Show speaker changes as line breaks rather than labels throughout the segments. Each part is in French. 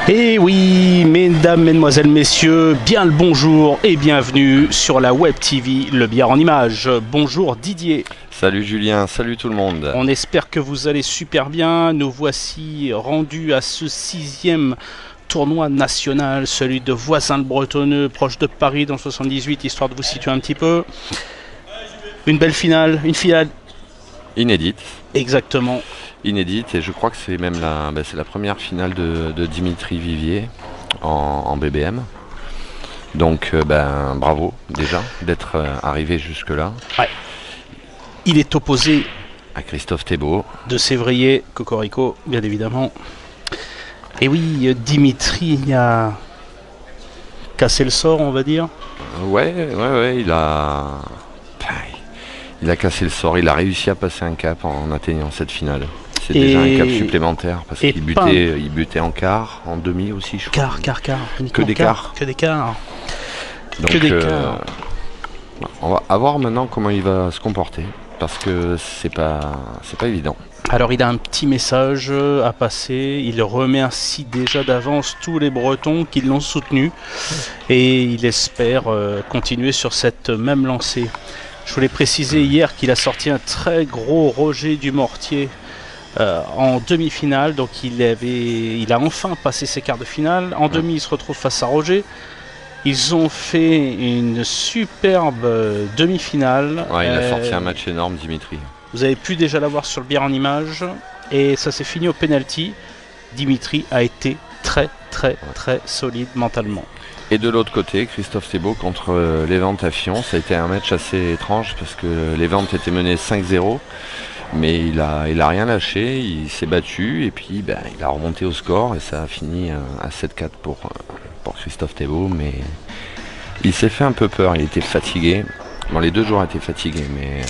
Et oui, mesdames, mesdemoiselles, messieurs, bien le bonjour et bienvenue sur la Web TV, le billard en images. Bonjour Didier.
Salut Julien, salut tout le monde.
On espère que vous allez super bien. Nous voici rendus à ce 6e tournoi national, celui de Voisins-le-Bretonneux, proche de Paris dans le 78, histoire de vous situer un petit peu. Une belle finale, une finale
inédite.
Exactement.
Inédite, et je crois que c'est même c'est la première finale de Dimitri Vivier en BBM. Donc bravo déjà d'être arrivé jusque là.
Ouais. Il est opposé
à Christophe Thébault
de Sévrier, Cocorico bien évidemment. Et oui, Dimitri a cassé le sort, on va dire.
Ouais, il a cassé le sort, il a réussi à passer un cap en atteignant cette finale. C'est déjà un cap supplémentaire parce qu'il butait en quart, en demi aussi, je crois.
Quart.
Que d'écart. Donc, on va voir maintenant comment il va se comporter parce que c'est pas évident.
Alors il a un petit message à passer, il remet ainsi déjà d'avance tous les Bretons qui l'ont soutenu et il espère continuer sur cette même lancée. Je voulais préciser hier qu'il a sorti un très gros Roger du Mortier en demi-finale, donc il a enfin passé ses quarts de finale. En demi, il se retrouve face à Roger. Ils ont fait une superbe demi-finale.
Ouais, il a sorti un match énorme, Dimitri.
Vous avez pu déjà l'avoir sur le billard en image et ça s'est fini au penalty. Dimitri a été très solide mentalement. Et
de l'autre côté, Christophe Thébault contre Levante à Fion, ça a été un match assez étrange parce que Levante était mené 5-0, mais il a rien lâché, il s'est battu et puis il a remonté au score et ça a fini à 7-4 pour Christophe Thébault, mais il s'est fait un peu peur, il était fatigué. Bon, les deux joueurs étaient fatigués, mais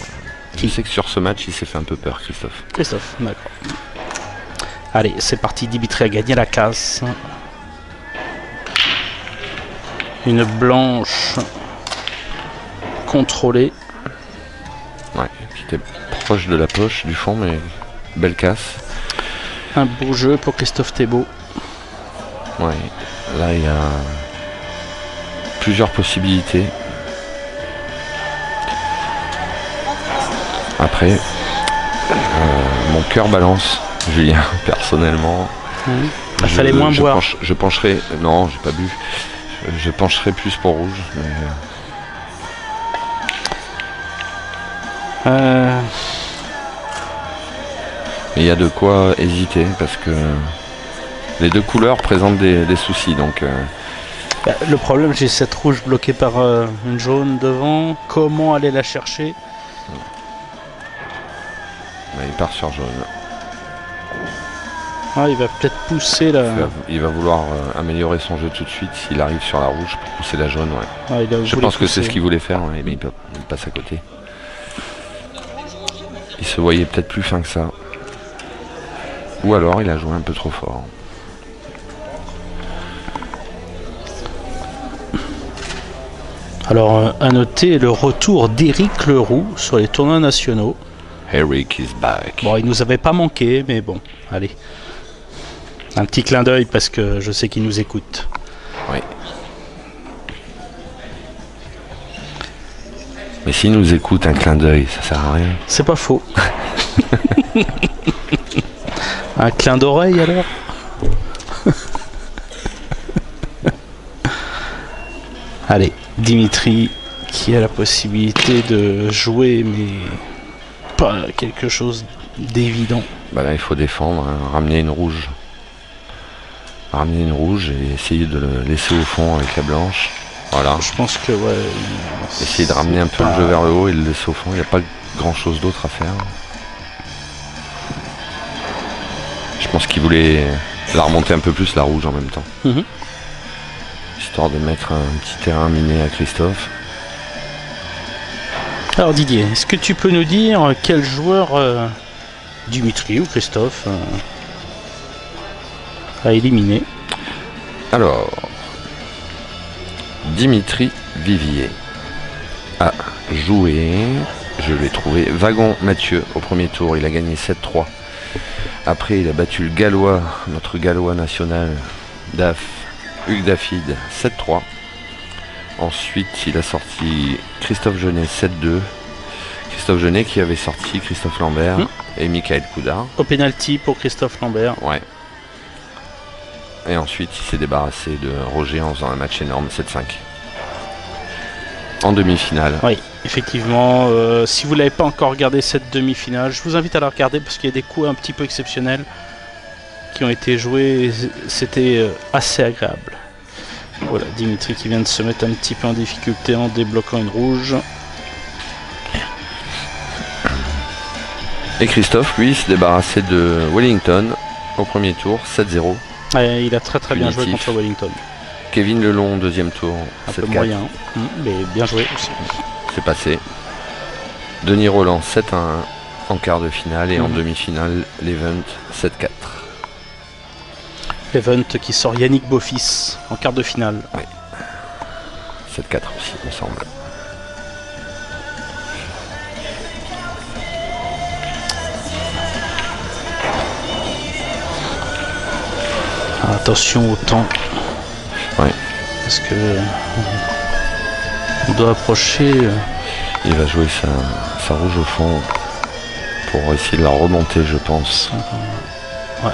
je sais que sur ce match, il s'est fait un peu peur, Christophe.
D'accord. Allez, c'est parti, Dimitri a gagné la casse. Une blanche contrôlée.
Ouais, c'était proche de la poche du fond, mais belle casse.
Un beau jeu pour Christophe Thébault.
Ouais, là il y a plusieurs possibilités. Après, mon cœur balance, Julien, personnellement.
Il fallait moins boire.
Je pencherai. Non, j'ai pas bu. Je pencherai plus pour rouge. Il y a de quoi hésiter parce que les deux couleurs présentent des soucis. Donc,
le problème, j'ai cette rouge bloquée par une jaune devant. Comment aller la chercher?
Il part sur jaune.
Ah, il va peut-être pousser là.
Il va vouloir améliorer son jeu tout de suite s'il arrive sur la rouge pour pousser la jaune. Ouais. Je pense que c'est ce qu'il voulait faire, ouais, mais il passe à côté. Il se voyait peut-être plus fin que ça. Ou alors il a joué un peu trop fort.
Alors à noter le retour d'Éric Leroux sur les tournois nationaux.
Eric is back.
Bon, il nous avait pas manqué, mais bon, allez. Un petit clin d'œil parce que je sais qu'il nous écoute.
Oui. Mais s'il nous écoute, un clin d'œil, ça sert à rien.
C'est pas faux. Un clin d'oreille alors. Allez, Dimitri qui a la possibilité de jouer, mais pas quelque chose d'évident.
Là, il faut défendre, hein, ramener une rouge. Ramener une rouge et essayer de le laisser au fond avec la blanche. Voilà.
Je pense que ouais.
Essayer de ramener un peu le jeu vers le haut et le laisser au fond. Il n'y a pas grand chose d'autre à faire. Je pense qu'il voulait la remonter un peu plus la rouge en même temps. Histoire de mettre un petit terrain miné à Christophe.
Alors Didier, est-ce que tu peux nous dire quel joueur Dimitri ou Christophe a éliminé?
Alors, Dimitri Vivier a joué, je l'ai trouvé, Wagon Mathieu au premier tour, il a gagné 7-3. Après il a battu le Gallois, notre Gallois national, Daf, Hugues Dafid 7-3. Ensuite, il a sorti Christophe Genet 7-2. Christophe Genet qui avait sorti Christophe Lambert et Michael Coudard.
Au penalty pour Christophe Lambert.
Ouais. Et ensuite, il s'est débarrassé de Roger en faisant un match énorme 7-5. En demi-finale.
Oui, effectivement. Si vous ne l'avez pas encore regardé cette demi-finale, je vous invite à la regarder parce qu'il y a des coups un petit peu exceptionnels qui ont été joués. C'était assez agréable. Voilà, Dimitri qui vient de se mettre un petit peu en difficulté en débloquant une rouge.
Et Christophe, lui, s'est débarrassé de Wellington au premier tour, 7-0.
Et il a très bien joué contre Wellington.
Kevin Lelon, deuxième tour,
un peu moyen, mais bien joué aussi.
C'est passé. Denis Roland, 7-1 en quart de finale et en demi-finale, l'Event 7-4.
L'Event qui sort Yannick Beaufils en quart de finale.
Oui. 7-4 aussi, il me semble.
Attention au temps.
Ouais.
Parce que on doit approcher.
Il va jouer sa rouge au fond pour essayer de la remonter, je pense.
Ouais.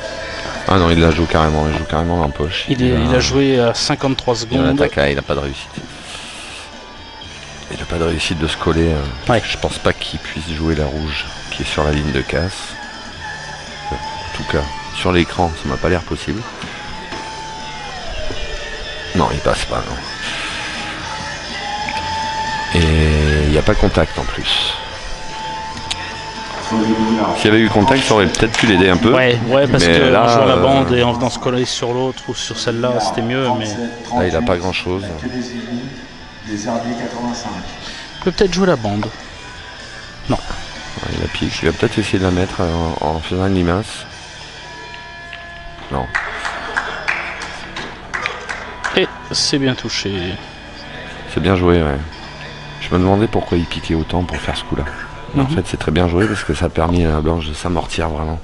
Ah non, il la joue carrément. Il joue carrément dans la poche.
Il a joué à 53 secondes.
Il n'a pas de réussite. Il n'a pas de réussite de se coller.
Ouais.
Je pense pas qu'il puisse jouer la rouge qui est sur la ligne de casse. En tout cas, sur l'écran, ça m'a pas l'air possible. Non, il passe pas, non. Et il n'y a pas contact en plus. S'il y avait eu contact, ça aurait peut-être pu l'aider un peu.
Ouais, parce que là, en jouant la bande et en venant se coller sur l'autre ou sur celle-là, c'était mieux. Mais
là, il n'a pas grand-chose.
Il peut peut-être jouer la bande. Non.
Ouais, il a pique. Il va peut-être essayer de la mettre en faisant une limace. Non.
Et c'est bien touché.
C'est bien joué, ouais. Je me demandais pourquoi il piquait autant pour faire ce coup-là. En fait, c'est très bien joué parce que ça a permis à la blanche de s'amortir vraiment.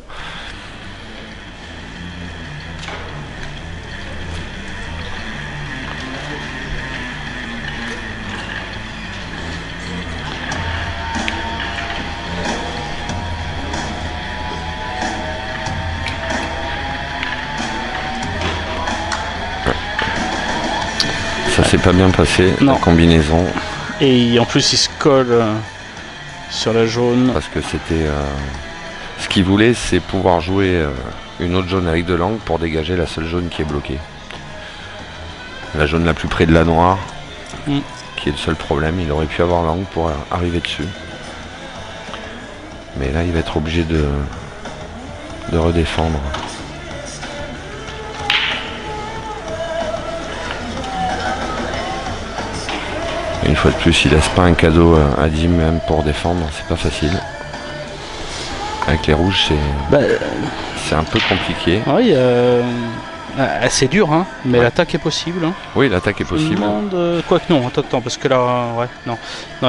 Ça s'est pas bien passé, la combinaison.
Et en plus, il se colle sur la jaune.
Parce que c'était... ce qu'il voulait, c'est pouvoir jouer une autre jaune avec de l'angle pour dégager la seule jaune qui est bloquée. La jaune la plus près de la noire, qui est le seul problème. Il aurait pu avoir l'angle pour arriver dessus. Mais là, il va être obligé de redéfendre. Une fois de plus, il laisse pas un cadeau à Dim même pour défendre, c'est pas facile. Avec les rouges, c'est un peu compliqué.
Oui, c'est dur, hein, mais l'attaque est possible. Hein.
Oui, l'attaque est possible.
Quoique non, attends, parce que là, ouais, non,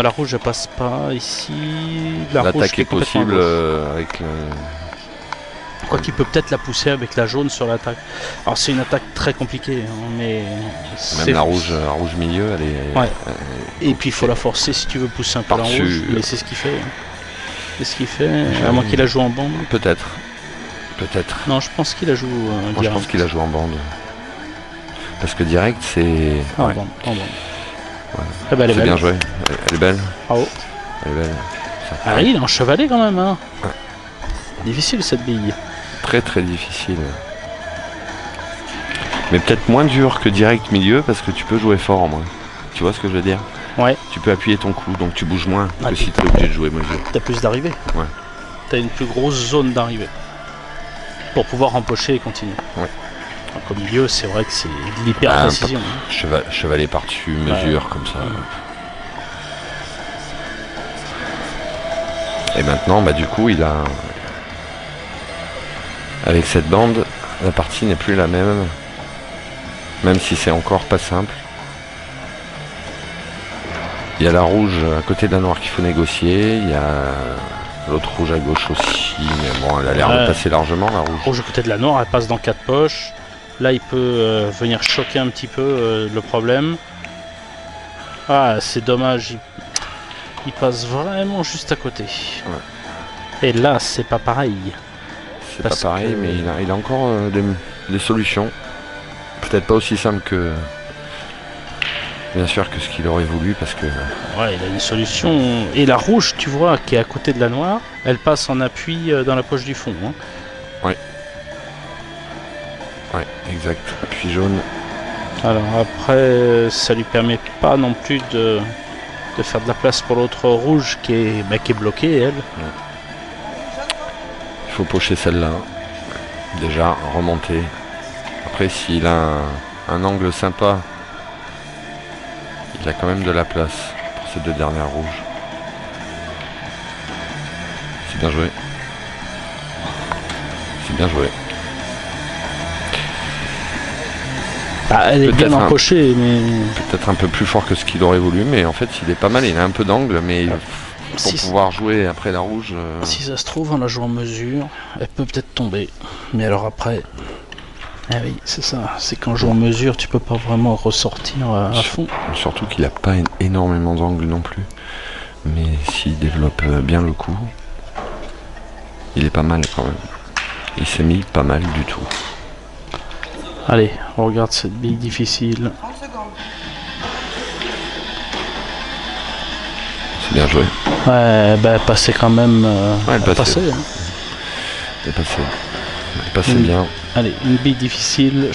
la rouge ne passe pas ici.
L'attaque est possible avec le...
Quoi qu'il peut peut-être la pousser avec la jaune sur l'attaque. Alors c'est une attaque très compliquée, hein, mais...
Même la rouge milieu, elle est...
Ouais. Et puis il faut la forcer si tu veux pousser un peu la rouge, mais c'est ce qu'il fait. Hein. C'est ce qu'il fait, à moins qu'il la joue en bande.
Peut-être.
Non, je pense qu'il la joue
Moi, je pense qu'il la joue en bande. Parce que direct, c'est...
En bande.
Ouais.
Eh ben,
c'est bien joué, elle est belle.
Bravo.
Elle est belle.
Ah, il est en chevalet quand même, hein. Ouais. Difficile cette bille.
Très difficile. Mais peut-être moins dur que direct milieu parce que tu peux jouer fort en moins. Tu vois ce que je veux dire?
Ouais.
Tu peux appuyer ton coup, donc tu bouges moins que si tu es obligé de jouer mesure.
T'as plus d'arrivée.
Ouais.
T'as une plus grosse zone d'arrivée. Pour pouvoir empocher et continuer.
Ouais.
Donc, au milieu, c'est vrai que c'est de l'hyper précision.
Chevalet par-dessus, mesure comme ça. Et maintenant, bah du coup, il a... Avec cette bande, la partie n'est plus la même. Même si c'est encore pas simple. Il y a la rouge à côté de la noire qu'il faut négocier. Il y a l'autre rouge à gauche aussi. Mais bon, elle a l'air de passer largement, la rouge.
Rouge à côté de la noire, elle passe dans 4 poches. Là, il peut venir choquer un petit peu le problème. Ah, c'est dommage. Il passe vraiment juste à côté. Ouais. Et là, c'est pas pareil.
C'est pas pareil, mais il a encore des solutions. Peut-être pas aussi simple que... Bien sûr que ce qu'il aurait voulu, parce que...
Ouais, il a une solution. Et la rouge, tu vois, qui est à côté de la noire, elle passe en appui dans la poche du fond. Hein.
Ouais. Ouais, exact. Appui jaune.
Alors après, ça lui permet pas non plus de faire de la place pour l'autre rouge qui est bloquée, elle.
Ouais. Il faut pocher celle-là. Déjà, remonter. Après, s'il a un angle sympa, il a quand même de la place pour ces deux dernières rouges. C'est bien joué. C'est bien joué.
Ah, elle est bien empochée, mais...
Peut-être un peu plus fort que ce qu'il aurait voulu, mais en fait, il est pas mal. Il a un peu d'angle, mais pour pouvoir jouer après la rouge...
Si ça se trouve, en la jouant en mesure, elle peut peut-être tomber. Mais alors après... Ah oui, c'est ça. C'est qu'en jouant en mesure, tu peux pas vraiment ressortir à fond.
Surtout qu'il a pas énormément d'angle non plus. Mais s'il développe bien le coup, il est pas mal quand même. Il s'est mis pas mal du tout.
Allez, on regarde cette bille difficile.
C'est bien joué.
Ouais, bah passer quand même.
Ouais, elle passait.
Hein.
Elle passait. Elle passait bien.
Allez, une bille difficile.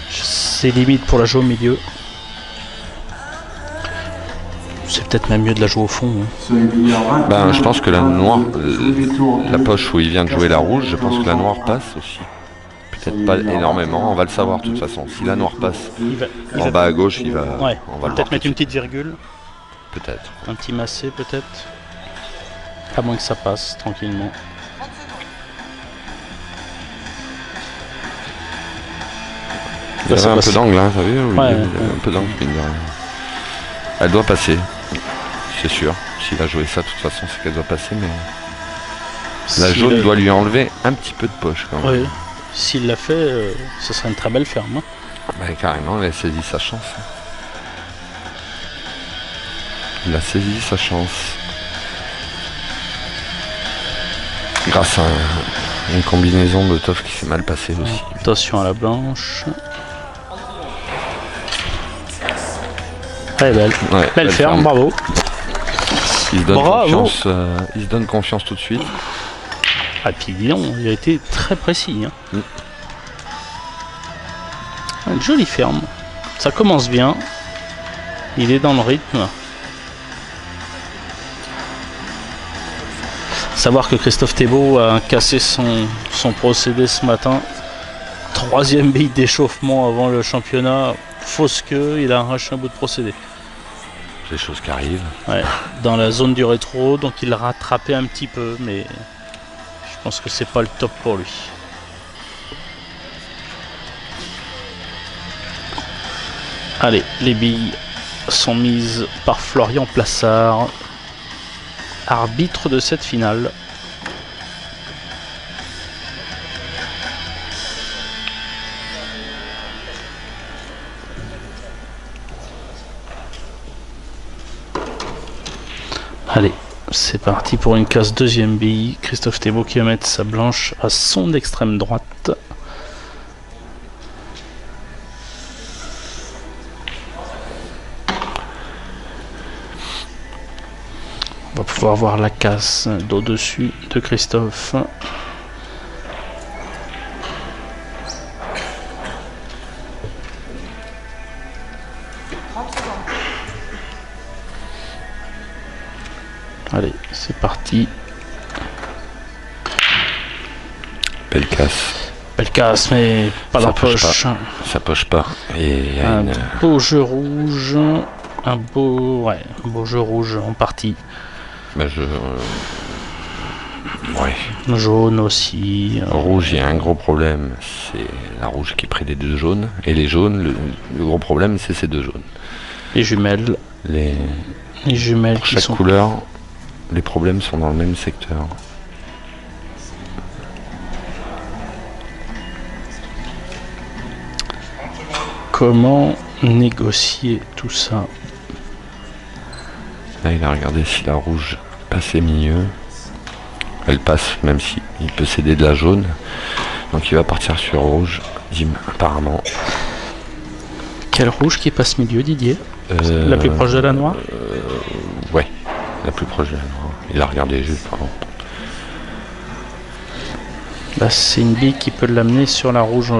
C'est limite pour la jouer au milieu. C'est peut-être même mieux de la jouer au fond. Hein.
Ben, je pense que la noire, la poche où il vient de jouer la rouge, je pense que la noire passe aussi. Peut-être pas énormément, on va le savoir de toute façon. Si la noire passe en bas à gauche, il va.
Ouais, on va peut-être mettre une petite virgule.
Peut-être.
Un petit massé peut-être. À moins que ça passe tranquillement.
Il y avait un peu d'angle, hein, t'as vu?
Ouais,
un peu d'angle. Elle doit passer, c'est sûr. S'il a joué ça, de toute façon, c'est qu'elle doit passer, mais... La jaune doit lui enlever un petit peu de poche, quand même.
Oui, s'il l'a fait, ce serait une très belle ferme. Hein.
Bah, carrément, il a saisi sa chance. Il a saisi sa chance. Grâce à une combinaison de tof qui s'est mal passée aussi.
Attention à la blanche. Elle est belle.
Ouais,
belle ferme, bravo.
Il se donne confiance, il se donne confiance tout de suite.
Ah, puis dis donc, il a été très précis. Hein. Une jolie ferme. Ça commence bien. Il est dans le rythme. Savoir que Christophe Thébault a cassé son procédé ce matin. 3e bille d'échauffement avant le championnat. Fausse queue, il a arraché un bout de procédé.
Les choses qui arrivent.
Ouais, dans la zone du rétro, donc il l'a rattrapé un petit peu, mais je pense que c'est pas le top pour lui. Allez, les billes sont mises par Florian Plassard, arbitre de cette finale. Allez, c'est parti pour une case 2e bille. Christophe Thébault qui va mettre sa blanche à son extrême droite. On va pouvoir voir la casse d'au-dessus de Christophe. Allez, c'est parti.
Belle casse.
Belle casse, mais pas la poche.
Ça poche pas. Et
un beau jeu rouge. Un beau jeu rouge en partie.
Bah ouais.
Jaune aussi.
Rouge, il y a un gros problème. C'est la rouge qui est près des deux jaunes. Et les jaunes, le gros problème, c'est ces deux jaunes.
Les jumelles.
Les
jumelles qui
chaque
sont...
couleur, les problèmes sont dans le même secteur.
comment négocier tout ça?
Là, il a regardé si la rouge passait milieu. Elle passe, même si il peut céder de la jaune. Donc il va partir sur rouge, Dim, apparemment.
Quelle rouge qui passe milieu, Didier? La plus proche de la noire?
Ouais, la plus proche de la noire. Il a regardé juste, pardon.
Bah, c'est une bille qui peut l'amener sur la rouge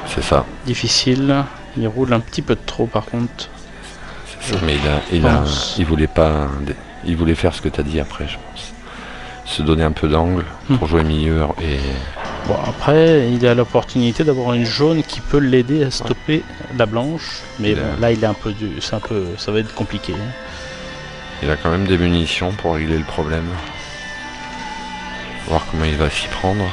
C'est ça.
difficile. Il roule un petit peu de trop par contre.
C'est ça. Mais il voulait pas. Il voulait faire ce que tu as dit après, je pense. Se donner un peu d'angle pour jouer milieu et.
Bon, après, il a l'opportunité d'avoir une jaune qui peut l'aider à stopper la blanche. Mais bon, là, il est un peu ça va être compliqué.
Il a quand même des munitions pour régler le problème. Voir comment il va s'y prendre.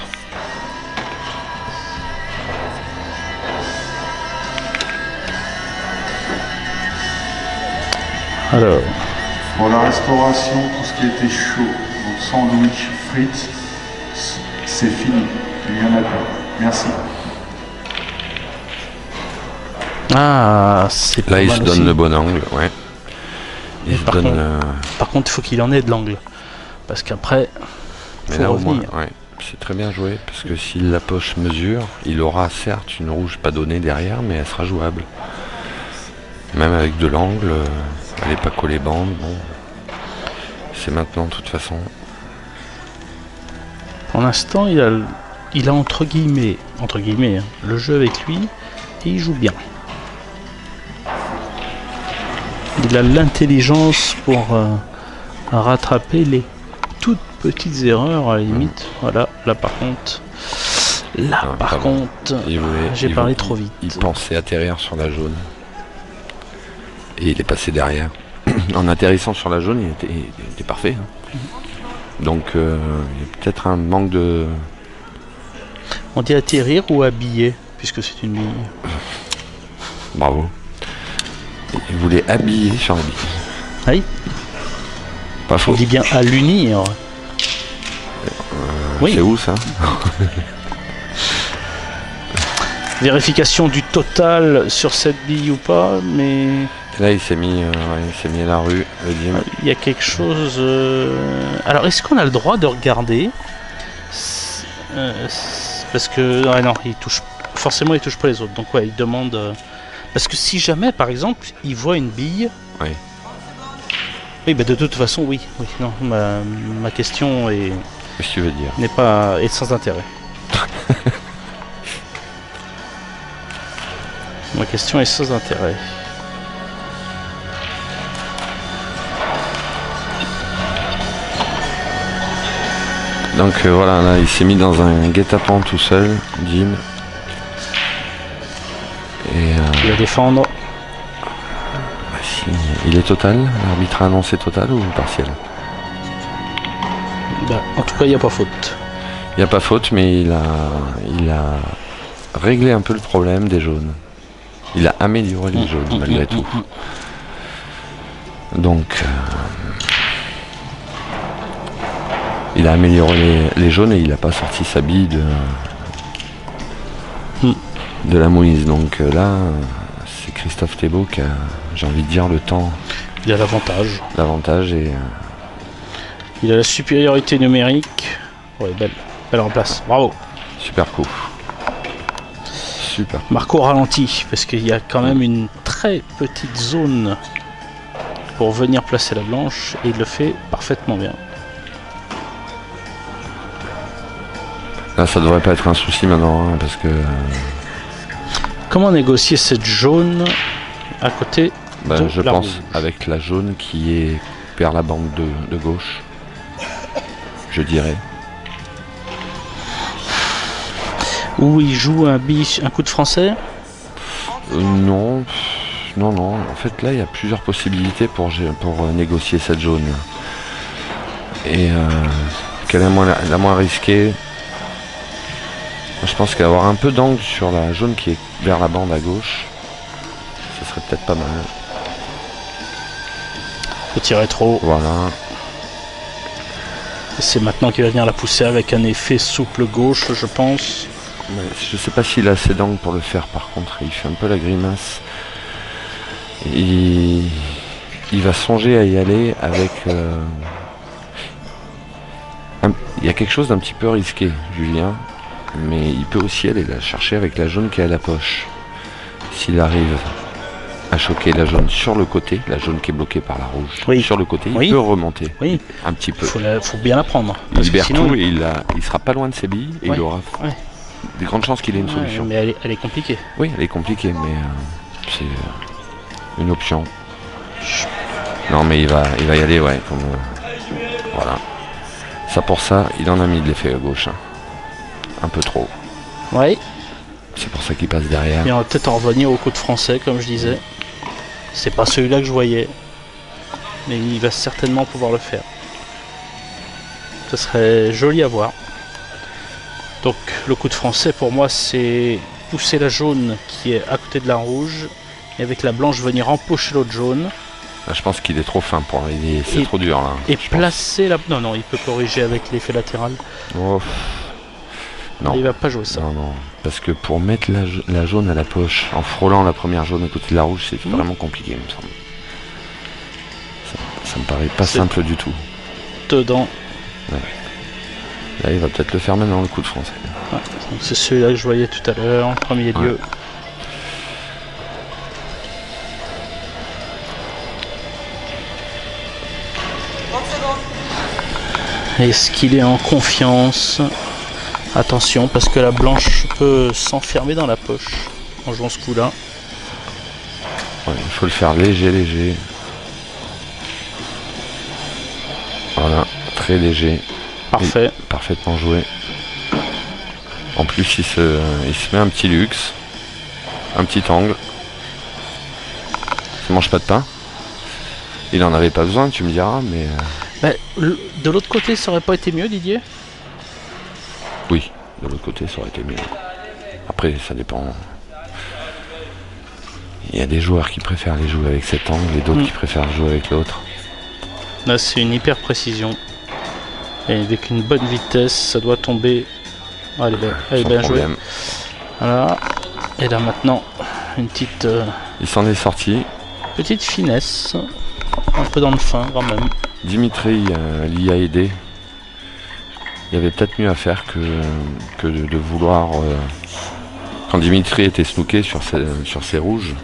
Alors.
Pour la restauration, tout ce qui était chaud, donc sandwich, frites, c'est fini. Il n'y en a plus. Merci.
Ah, c'est
là, il se donne le bon angle, ouais.
Par contre, il faut qu'il en ait de l'angle. Parce qu'après, il faut revenir.
Ouais, c'est très bien joué, parce que si la poche mesure, il aura certes une rouge pas donnée derrière, mais elle sera jouable. Même avec de l'angle, elle n'est pas collée bande, bon. C'est maintenant, de toute façon.
Pour l'instant, il a entre guillemets, hein, le jeu avec lui, et il joue bien. Il a l'intelligence pour rattraper les toutes petites erreurs à la limite. Voilà, là par contre, j'ai parlé trop vite.
Il pensait atterrir sur la jaune. Et il est passé derrière. En atterrissant sur la jaune, il était parfait. Hein. Donc, il y a peut-être un manque de...
On dit atterrir ou habiller, puisque c'est une bille.
Bravo. Il voulait habiller sur la bille.
Oui.
Pas faux.
On dit bien à l'unir.
Oui. C'est où ça?
Vérification du total sur cette bille ou pas, mais...
Là, il s'est mis à la rue, le Dim.
Il y a quelque chose... Alors, est-ce qu'on a le droit de regarder? Parce que... Ah non, il touche... Forcément, il touche pas les autres. Donc, ouais, il demande... Parce que si jamais, par exemple, il voit une bille...
Oui.
Oui, bah de toute façon, oui. Non, ma question est...
Qu'est-ce que tu veux dire?
N'est pas... est sans intérêt. Ma question est sans intérêt.
Donc voilà, là il s'est mis dans un guet-apens tout seul, Dim. Et
il va défendre.
Bah, si, il est total, l'arbitre a annoncé total ou partiel?
Bah, en tout cas, il n'y a pas faute.
Il n'y a pas faute, mais il a réglé un peu le problème des jaunes. Il a amélioré les jaunes malgré tout. Donc il a amélioré les jaunes et il n'a pas sorti sa bille de la mouise. Donc là, c'est Christophe Thébault qui a, j'ai envie de dire, le temps.
Il a l'avantage.
L'avantage et...
il a la supériorité numérique. Ouais, belle en place. Bravo.
Super coup. Super.
Marco ralentit parce qu'il y a quand même une très petite zone pour venir placer la blanche et il le fait parfaitement bien.
Là, ça devrait pas être un souci maintenant, hein, parce que...
Comment négocier cette jaune à côté de
je
la
pense
rouge.
avec la jaune qui est vers la bande de gauche, je dirais.
Où il joue un coup de français?
Non. En fait, là, il y a plusieurs possibilités pour négocier cette jaune. Et quelle est la moins risquée? Je pense qu'avoir un peu d'angle sur la jaune qui est vers la bande à gauche, ça serait peut-être pas mal.
Petit rétro.
Voilà.
C'est maintenant qu'il va venir la pousser avec un effet souple gauche, je pense.
Je sais pas s'il a assez d'angle pour le faire par contre, il fait un peu la grimace. Il va songer à y aller avec... Il y a quelque chose d'un petit peu risqué, Julien, mais il peut aussi aller la chercher avec la jaune qui est à la poche. S'il arrive à choquer la jaune sur le côté, la jaune qui est bloquée par la rouge, sur le côté, il peut remonter un petit peu.
Faut bien la prendre.
Il libère tout et il sera pas loin de ses billes et il aura des grandes chances qu'il ait une solution.
Mais elle est compliquée.
Oui, elle est compliquée, mais c'est une option. Non, mais il va y aller, comme, voilà. Ça pour ça, il en a mis de l'effet à gauche. Hein. Un peu trop.
Oui.
C'est pour ça qu'il passe derrière.
Et on va peut-être en revenir au coup de français, comme je disais. C'est pas celui-là que je voyais. Mais il va certainement pouvoir le faire. Ce serait joli à voir. Donc le coup de français pour moi c'est pousser la jaune qui est à côté de la rouge. Et avec la blanche venir empocher l'autre jaune.
Là, je pense qu'il est trop fin pour lui, c'est trop dur là.
Et placer la... Non, il peut corriger avec l'effet latéral.
Oh. Non.
Il va pas jouer ça.
Non, parce que pour mettre la jaune à la poche, en frôlant la première jaune à côté de la rouge, c'est vraiment compliqué, il me semble. Ça me paraît pas simple du tout.
Dedans.
Ouais. Là, il va peut-être le faire maintenant, le coup de français.
Ouais, c'est celui-là que je voyais tout à l'heure, en premier lieu. Est-ce qu'il est en confiance? Attention, parce que la blanche peut s'enfermer dans la poche en jouant ce coup-là.
Ouais, il faut le faire léger. Voilà, très léger.
Parfait.
Et parfaitement joué. En plus, il se met un petit luxe. Un petit angle. Il mange pas de pain. Il en avait pas besoin, tu me diras, mais...
de l'autre côté, ça aurait pas été mieux, Didier?
Oui, de l'autre côté, ça aurait été mieux. Après, ça dépend. Il y a des joueurs qui préfèrent les jouer avec cet angle et d'autres qui préfèrent jouer avec l'autre.
Là, c'est une hyper précision. Et avec une bonne vitesse, ça doit tomber. Oh, elle est bien jouée. Voilà. Et là, maintenant, une petite...
Il s'en est sorti.
Petite finesse. Un peu dans le fin, quand même.
Dimitri l'y a aidé. Il y avait peut-être mieux à faire que de vouloir... Quand Dimitri était snooké sur ses rouges,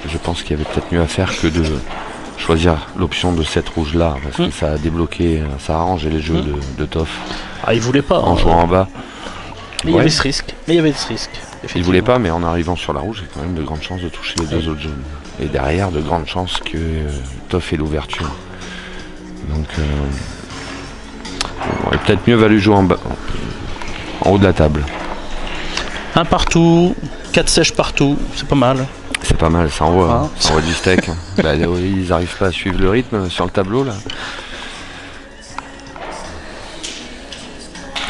je pense qu'il y avait peut-être mieux à faire que de choisir l'option de cette rouge là, parce que ça a débloqué, ça a arrangé les jeux de Toff.
Ah, il voulait pas.
En jouant en bas.
Mais il y avait ce risque.
Il voulait pas, mais en arrivant sur la rouge, il y a quand même de grandes chances de toucher les deux autres jaunes. Et derrière, de grandes chances que Toff ait l'ouverture. Donc, il aurait peut-être mieux valu jouer en bas, en haut de la table.
Un partout, 4 sèches partout, c'est pas mal.
C'est pas mal, ça envoie, ça envoie du steak. Ils n'arrivent pas à suivre le rythme sur le tableau là.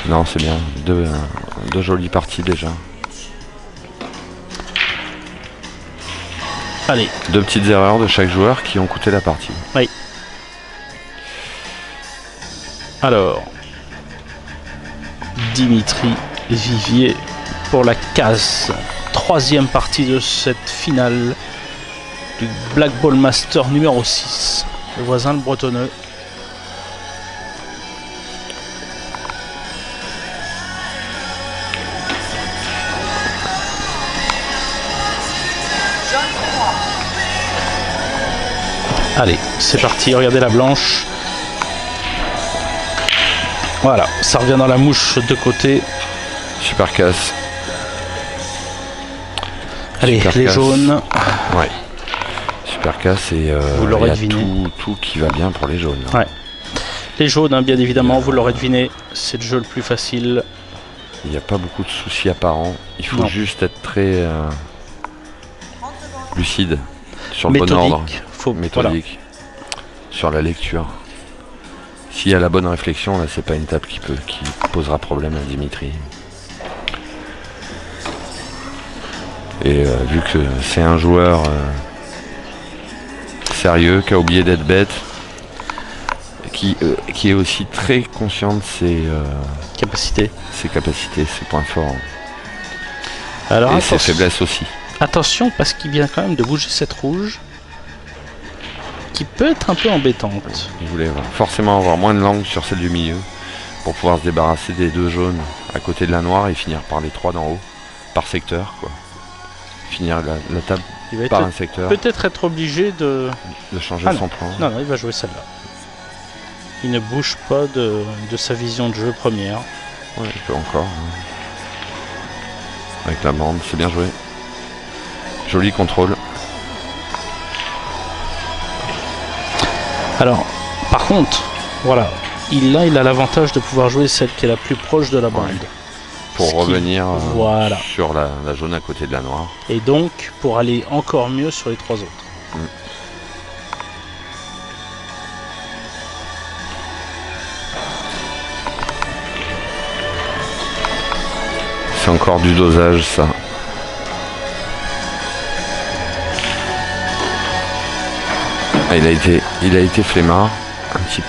Non, c'est bien, deux jolies parties déjà.
Allez.
2 petites erreurs de chaque joueur qui ont coûté la partie.
Oui. Alors, Dimitri Vivier pour la case. 3e partie de cette finale du Black Ball Master numéro 6. Le voisin, le bretonneux. Allez, c'est parti, regardez la blanche. Voilà, ça revient dans la mouche de côté.
Super casse.
Allez,
super
les
casse.
jaunes.
Ouais. Super casse et
vous l'aurez deviné.
Tout qui va bien pour les jaunes.
Ouais. Les jaunes, hein, bien évidemment, vous l'aurez deviné, c'est le jeu le plus facile.
Il n'y a pas beaucoup de soucis apparents. Il faut juste être très lucide sur le bon ordre. Méthodique. Sur la lecture. S'il y a la bonne réflexion, là, c'est pas une table qui posera problème à Dimitri. Et vu que c'est un joueur sérieux, qui a oublié d'être bête, qui est aussi très conscient de ses
capacités,
ses points forts.
Alors,
et ses faiblesses aussi.
attention, parce qu'il vient quand même de bouger cette rouge, qui peut être un peu embêtante.
Il voulait forcément avoir moins de langue sur celle du milieu, pour pouvoir se débarrasser des 2 jaunes à côté de la noire et finir par les 3 d'en haut, par secteur, quoi. Finir la table
Il va
par un secteur,
peut-être être obligé de
changer
Ah
son plan.
Non, il va jouer celle-là. Il ne bouge pas de sa vision de jeu première.
Ouais, il peut encore. Avec la bande, c'est bien joué. Joli contrôle.
Alors, par contre, voilà, il a l'avantage de pouvoir jouer celle qui est la plus proche de la bande.
Pour revenir
voilà.
sur la jaune à côté de la noire.
Et donc, pour aller encore mieux sur les 3 autres.
C'est encore du dosage, ça. Ah, il a été flemmard, un petit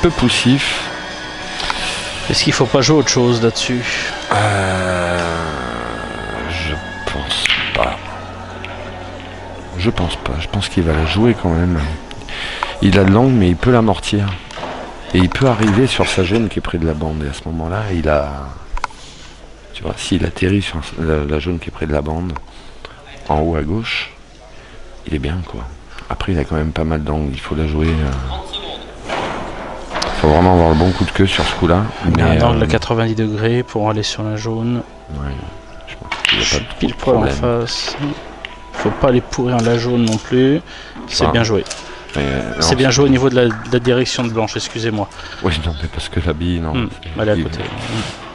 peu poussif.
Est-ce qu'il faut pas jouer autre chose là-dessus?
Je pense pas. Je pense qu'il va la jouer quand même. Il a de l'angle, mais il peut l'amortir. Et il peut arriver sur sa jaune qui est près de la bande. Et à ce moment-là, il a... Tu vois, s'il atterrit sur la jaune qui est près de la bande, en haut à gauche, il est bien, quoi. Après, il a quand même pas mal d'angle. Il faut la jouer... faut vraiment avoir le bon coup de queue sur ce coup-là.
Mais un angle de 90 degrés pour aller sur la jaune.
Ouais, je pense qu'il n'y a pas de
Pile poil en face. Faut pas aller pourrir la jaune non plus. C'est bien joué. C'est bien joué au niveau de la direction de blanche, excusez-moi.
Oui, non, mais parce que la bille, non.
Elle est à côté.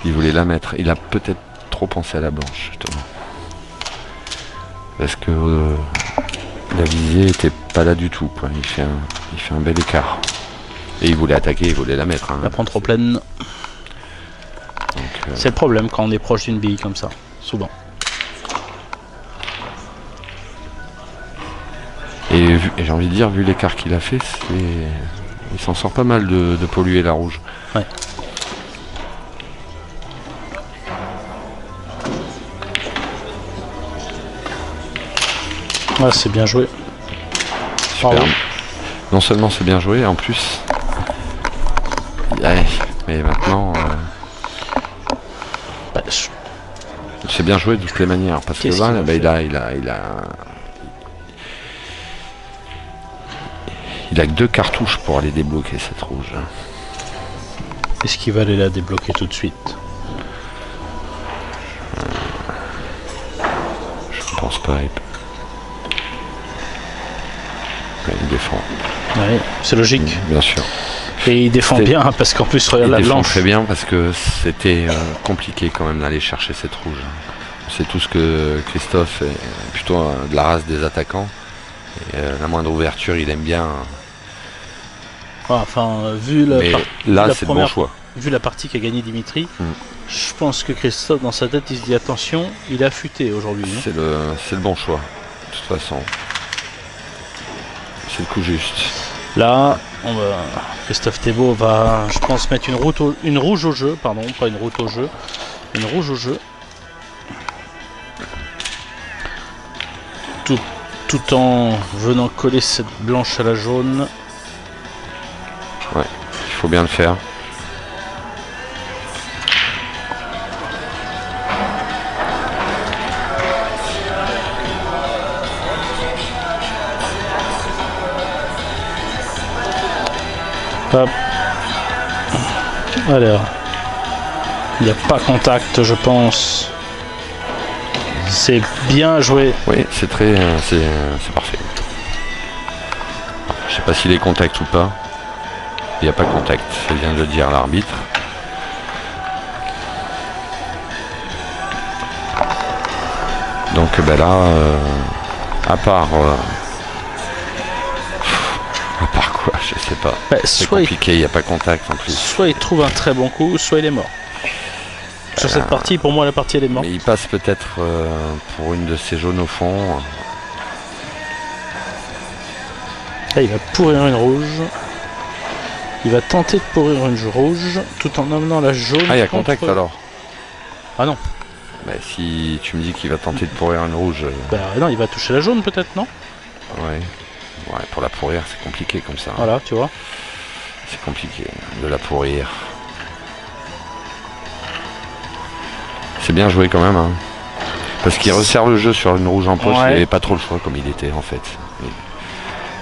Il voulait la mettre. Il a peut-être trop pensé à la blanche, justement. Parce que la visée était pas là du tout, quoi. Il fait un bel écart. Et il voulait attaquer, il voulait la mettre. Hein.
La prend trop pleine. C'est le problème quand on est proche d'une bille comme ça, souvent.
Et j'ai envie de dire, vu l'écart qu'il a fait, il s'en sort pas mal de polluer la rouge.
Ouais. Ah, c'est bien joué.
Super. Non seulement c'est bien joué, en plus... Ouais, mais maintenant... c'est bien joué de toutes les manières, parce que là, il a que 2 cartouches pour aller débloquer cette rouge.
Est-ce qu'il va aller la débloquer tout de suite?
Je ne pense pas. Il défend.
Oui, c'est logique.
Bien sûr.
Et il défend bien, hein, parce qu'en plus, regarde la blanche.
Il défend très bien, parce que c'était compliqué quand même d'aller chercher cette rouge. On sait tous que Christophe est plutôt de la race des attaquants. Et, la moindre ouverture, il aime bien.
Enfin, vu la
là, c'est le bon choix.
Vu la partie qu'a gagné Dimitri, je pense que Christophe, dans sa tête, il se dit attention, il a affûté aujourd'hui.
C'est le bon choix, de toute façon. C'est le coup juste.
Là, Christophe Thébault va, je pense, mettre une rouge au jeu, pardon, pas une route au jeu, une rouge au jeu. Tout en venant coller cette blanche à la jaune.
Ouais, il faut bien le faire.
Hop. Alors, il n'y a pas contact, je pense. C'est bien joué.
Oui, c'est parfait. Je sais pas s'il est contact ou pas. Il n'y a pas contact, ça vient de le dire l'arbitre. Donc ben là, à part quoi, je sais pas. C'est compliqué, il n'y a pas contact en plus.
Soit il trouve un très bon coup, soit il est mort. Sur cette partie, pour moi, la partie elle est morte.
Mais il passe peut-être pour une de ces jaunes au fond.
Là, il va pourrir une rouge. Il va tenter de pourrir une rouge tout en emmenant la jaune.
Ah, il y a contact alors.
Ah non.
Bah, si tu me dis qu'il va tenter de pourrir une rouge,
Bah non, il va toucher la jaune peut-être, non?
ouais. Ouais, pour la pourrir, c'est compliqué comme ça.
Voilà, tu vois.
C'est compliqué de la pourrir. C'est bien joué quand même, hein. Parce qu'il resserre le jeu sur une rouge en poche,
Ouais.
il n'avait pas trop le choix comme il était en fait.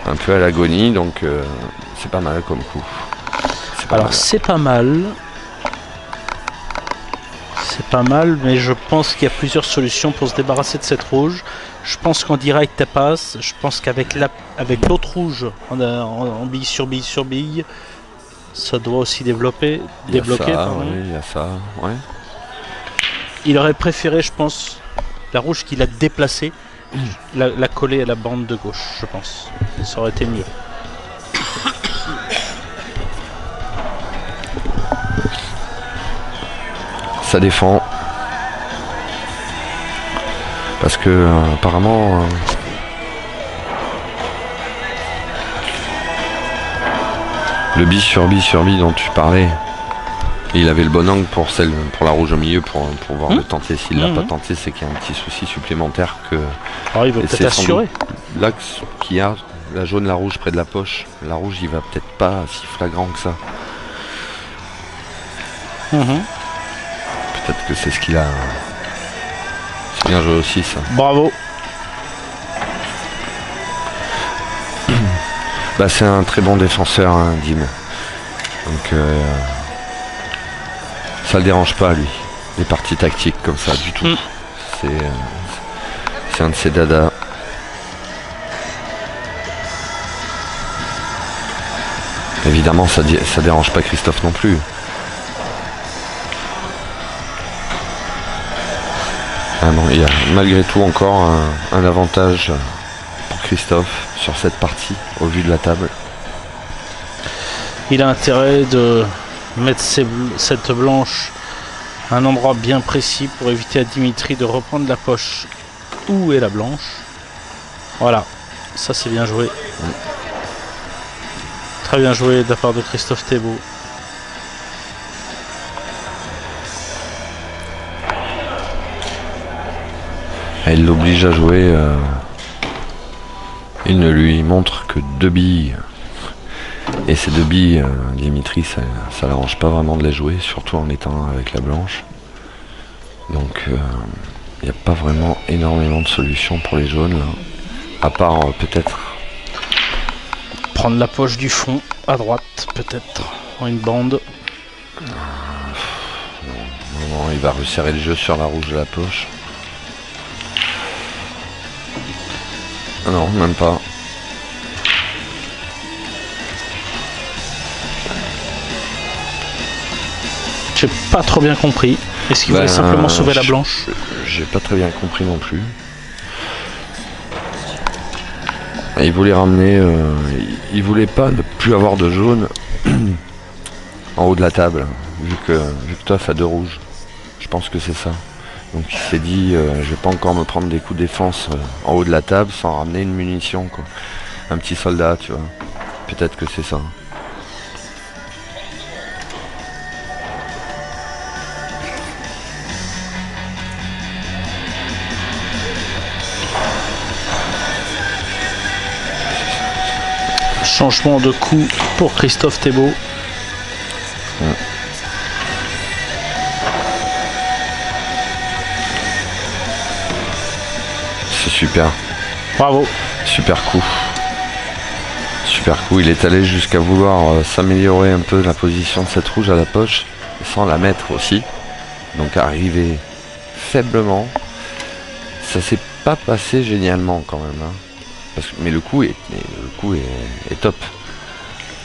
Un peu à l'agonie, donc c'est pas mal comme coup. C'est pas
Alors
mal.
c'est pas mal. C'est pas mal, mais je pense qu'il y a plusieurs solutions pour se débarrasser de cette rouge. Je pense qu'en direct elle passe. Je pense qu'avec avec l'autre rouge, en bille sur bille sur bille, ça doit aussi débloquer.
Il y a
Débloquer,
ça,
pardon.
ouais, il y a ça, ouais.
Il aurait préféré, je pense, la rouge qu'il a déplacée, la coller à la bande de gauche, je pense. Ça aurait été mieux.
Ça défend. Parce que apparemment le bis sur bis sur bis dont tu parlais, il avait le bon angle pour la rouge au milieu pour pouvoir le tenter. S'il l'a pas tenté, c'est qu'il y a un petit souci supplémentaire que
Alors il veut
et
peut-être
c'est sans
assurer.
l'axe qu'il y a, la jaune, la rouge près de la poche. La rouge, il va peut-être pas si flagrant que ça. Peut-être que c'est ce qu'il a. C'est bien joué aussi ça.
Bravo.
Bah, c'est un très bon défenseur, hein, Dim. Donc ça le dérange pas lui. Les parties tactiques comme ça du tout. C'est un de ses dadas. Évidemment ça dérange pas Christophe non plus. Ah non, il y a malgré tout encore un avantage pour Christophe sur cette partie au vu de la table.
Il a intérêt de mettre cette blanche à un endroit bien précis pour éviter à Dimitri de reprendre la poche. Où est la blanche? Voilà, ça c'est bien joué. Très bien joué de la part de Christophe Thébault.
Elle l'oblige à jouer. Il ne lui montre que 2 billes. Et ces 2 billes, Dimitri, ça l'arrange pas vraiment de les jouer, surtout en étant avec la blanche. Donc il n'y a pas vraiment énormément de solutions pour les jaunes là. À part peut-être.
Prendre la poche du fond à droite, peut-être, en une bande.
Non, il va resserrer le jeu sur la rouge de la poche. Ah non, même pas.
J'ai pas trop bien compris. Est-ce qu'il voulait simplement sauver la blanche?
J'ai pas très bien compris non plus. Il voulait ramener. Il voulait pas ne plus avoir de jaune en haut de la table, vu que Toff a 2 rouges. Je pense que c'est ça. Donc il s'est dit, je vais pas encore me prendre des coups de défense en haut de la table sans ramener une munition, quoi. Un petit soldat, tu vois. Peut-être que c'est ça.
Changement de coup pour Christophe Thébault.
C'est super.
Bravo.
Super coup. Super coup. Il est allé jusqu'à vouloir s'améliorer un peu la position de cette rouge à la poche, sans la mettre aussi. Donc arriver faiblement. Ça s'est pas passé génialement quand même. Hein. Mais le coup est top.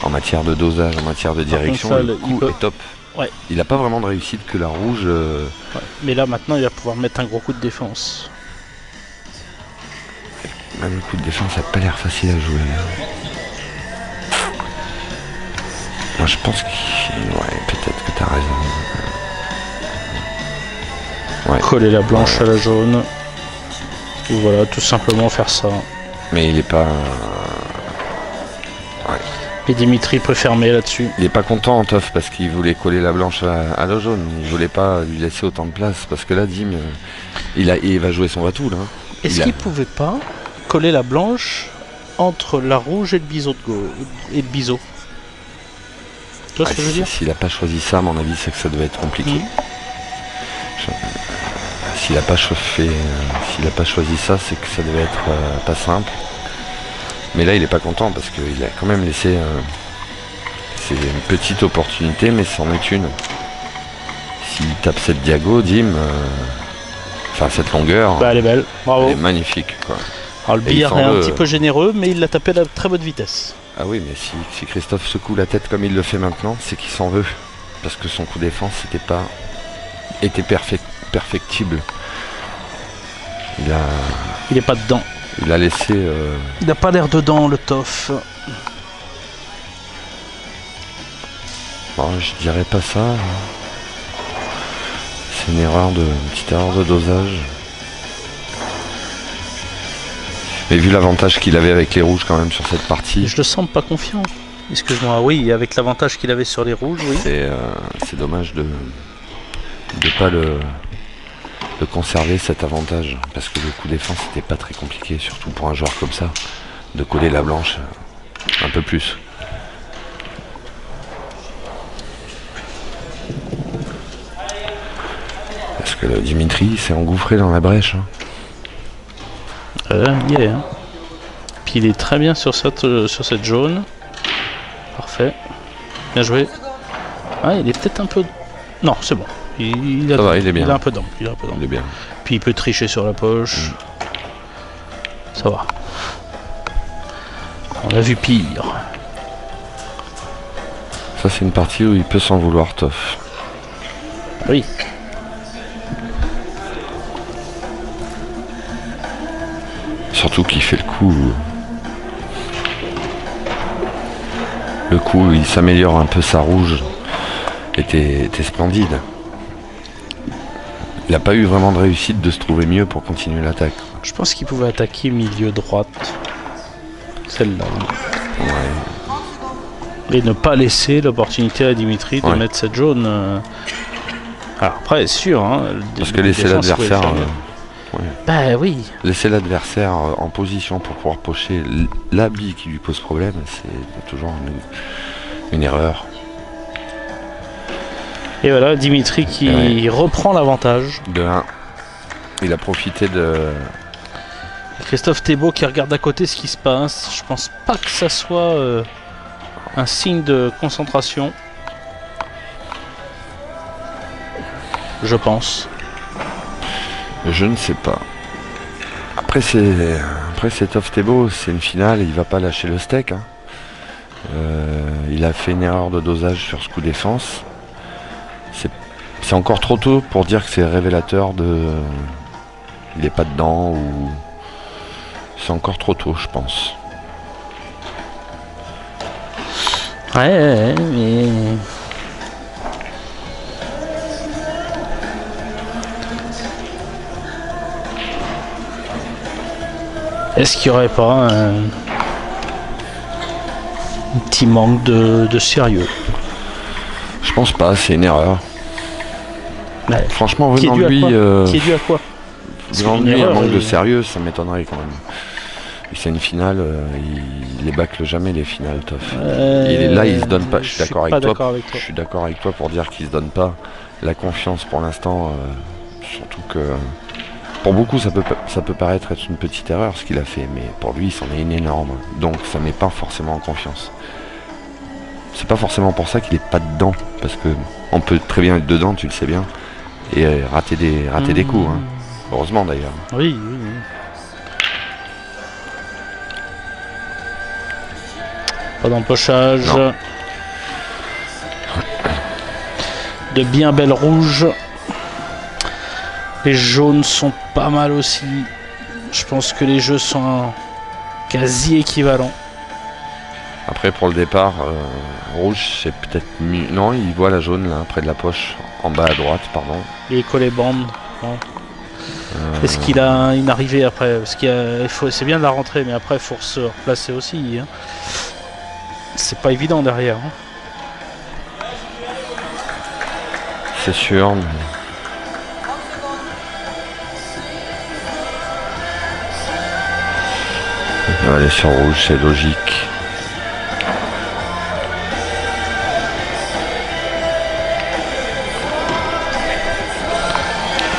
En matière de dosage, en matière de direction,
contre, ça,
le coup est top.
Ouais.
Il n'a pas vraiment de réussite que la rouge.
Ouais. Mais là maintenant il va pouvoir mettre un gros coup de défense.
Même le coup de défense n'a pas l'air facile à jouer. Moi je pense que... Ouais, peut-être que tu as raison. Ouais.
Coller la blanche à la jaune. Ou voilà, tout simplement faire ça.
Mais il est pas... Ouais.
Et Dimitri peut fermer là-dessus.
Il est pas content, Toff, parce qu'il voulait coller la blanche à la jaune. Il voulait pas lui laisser autant de place, parce que là, Dim, il va jouer son va-tout, là.
Est-ce qu'il pouvait pas coller la blanche entre la rouge et le biseau et le biseau? Tu vois ce que je veux dire?
S'il a pas choisi ça, à mon avis, c'est que ça devait être compliqué. S'il a pas choisi ça, c'est que ça devait être pas simple. Mais là, il est pas content parce qu'il a quand même laissé. C'est une petite opportunité, mais c'en est une. S'il tape cette diago, Dim, enfin cette longueur,
bah, elle est belle, bravo.
Elle est magnifique, quoi.
Alors le billard est un petit peu généreux, mais il l'a tapé à très bonne vitesse.
Ah oui, mais si Christophe secoue la tête comme il le fait maintenant, c'est qu'il s'en veut. Parce que son coup défense était perfectible.
Il est pas dedans.
Il a laissé...
Il n'a pas l'air dedans, le Toff.
Bon, je dirais pas ça. C'est une petite erreur de dosage. Mais vu l'avantage qu'il avait avec les rouges quand même sur cette partie...
Je le sens pas confiant. Excuse-moi, oui, avec l'avantage qu'il avait sur les rouges, oui.
C'est dommage de pas le conserver cet avantage, parce que le coup défense c'était pas très compliqué, surtout pour un joueur comme ça, de coller la blanche un peu plus. Parce que le Dimitri s'est engouffré dans la brèche.
Yeah. Puis il est très bien sur cette jaune. Parfait. Bien joué. Ah, il est peut-être un peu... Non, c'est bon. Il est bien. Il a un peu d'angle. Il est bien. Puis il peut tricher sur la poche. Ça va. On a vu pire.
Ça, c'est une partie où il peut s'en vouloir, Toff.
Oui.
Surtout qu'il fait le coup. Le coup, il s'améliore un peu, sa rouge était splendide. Il n'a pas eu vraiment de réussite de se trouver mieux pour continuer l'attaque.
Je pense qu'il pouvait attaquer milieu droite. Celle-là. Ouais. Et ne pas laisser l'opportunité à Dimitri de mettre cette jaune. Alors après, c'est sûr. Hein,
parce que laisser l'adversaire...
Bah oui.
Laisser l'adversaire en position pour pouvoir pocher la bille qui lui pose problème, c'est toujours une erreur.
Et voilà, Dimitri qui reprend l'avantage.
De 1. Il a profité de...
Christophe Thébault qui regarde à côté ce qui se passe. Je pense pas que ça soit un signe de concentration. Je pense.
Je ne sais pas. Après c'est Toff Thébault, c'est une finale, il va pas lâcher le steak. Hein. Il a fait une erreur de dosage sur ce coup défense. C'est encore trop tôt pour dire que c'est révélateur de... Il est pas dedans ou... C'est encore trop tôt, je pense.
Ouais, mais... Est-ce qu'il n'y aurait pas un petit manque de sérieux?
Je pense pas, c'est une erreur.
Ouais.
Franchement, venant de lui...
Qui est dû à quoi?
Venant de lui, un manque de sérieux, ça m'étonnerait quand même. C'est une finale, il les bâcle jamais les finales, Toff. Là, il se donne pas. Je suis d'accord avec toi. Je suis d'accord avec toi pour dire qu'il se donne pas la confiance pour l'instant. Surtout que pour beaucoup, ça peut paraître être une petite erreur ce qu'il a fait, mais pour lui, c'en est une énorme. Donc, ça met pas forcément en confiance. C'est pas forcément pour ça qu'il est pas dedans, parce que on peut très bien être dedans, tu le sais bien, et rater des coups. Hein. Heureusement d'ailleurs.
Oui. Pas d'empochage. De bien belles rouges. Les jaunes sont pas mal aussi. Je pense que les jeux sont quasi équivalents.
Après pour le départ, rouge c'est peut-être mieux. Non, il voit la jaune là, près de la poche, en bas à droite, pardon.
Et coller bande. Est-ce qu'il a une arrivée après? Parce c'est bien de la rentrée, mais après il faut se replacer aussi. Hein. C'est pas évident derrière. Hein.
C'est sûr. Mais... il va aller sur rouge, c'est logique.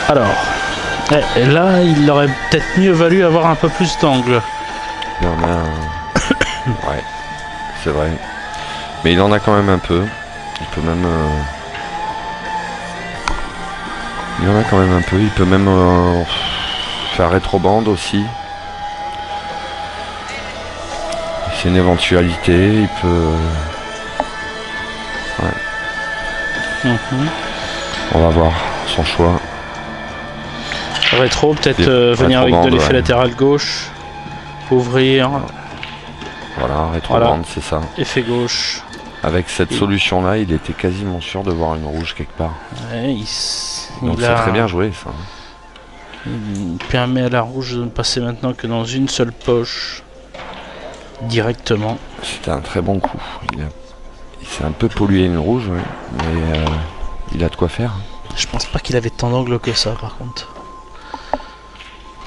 Alors, là, il aurait peut-être mieux valu avoir un peu plus d'angle.
Il en a un... ouais, c'est vrai. Mais il en a quand même un peu. Il peut même... il en a quand même un peu. Il peut même faire rétrobande aussi. C'est une éventualité. Il peut... ouais. On va voir son choix.
Rétro, peut-être venir avec de l'effet latéral gauche. Ouvrir.
Voilà, rétrobande, c'est ça.
Effet gauche.
Avec cette solution-là, il était quasiment sûr de voir une rouge quelque part.
Ouais,
donc c'est très bien joué, ça.
Il permet à la rouge de ne passer maintenant que dans une seule poche. Directement.
C'était un très bon coup. Il s'est un peu pollué une rouge, ouais, mais il a de quoi faire.
Je pense pas qu'il avait tant d'angle que ça, par contre.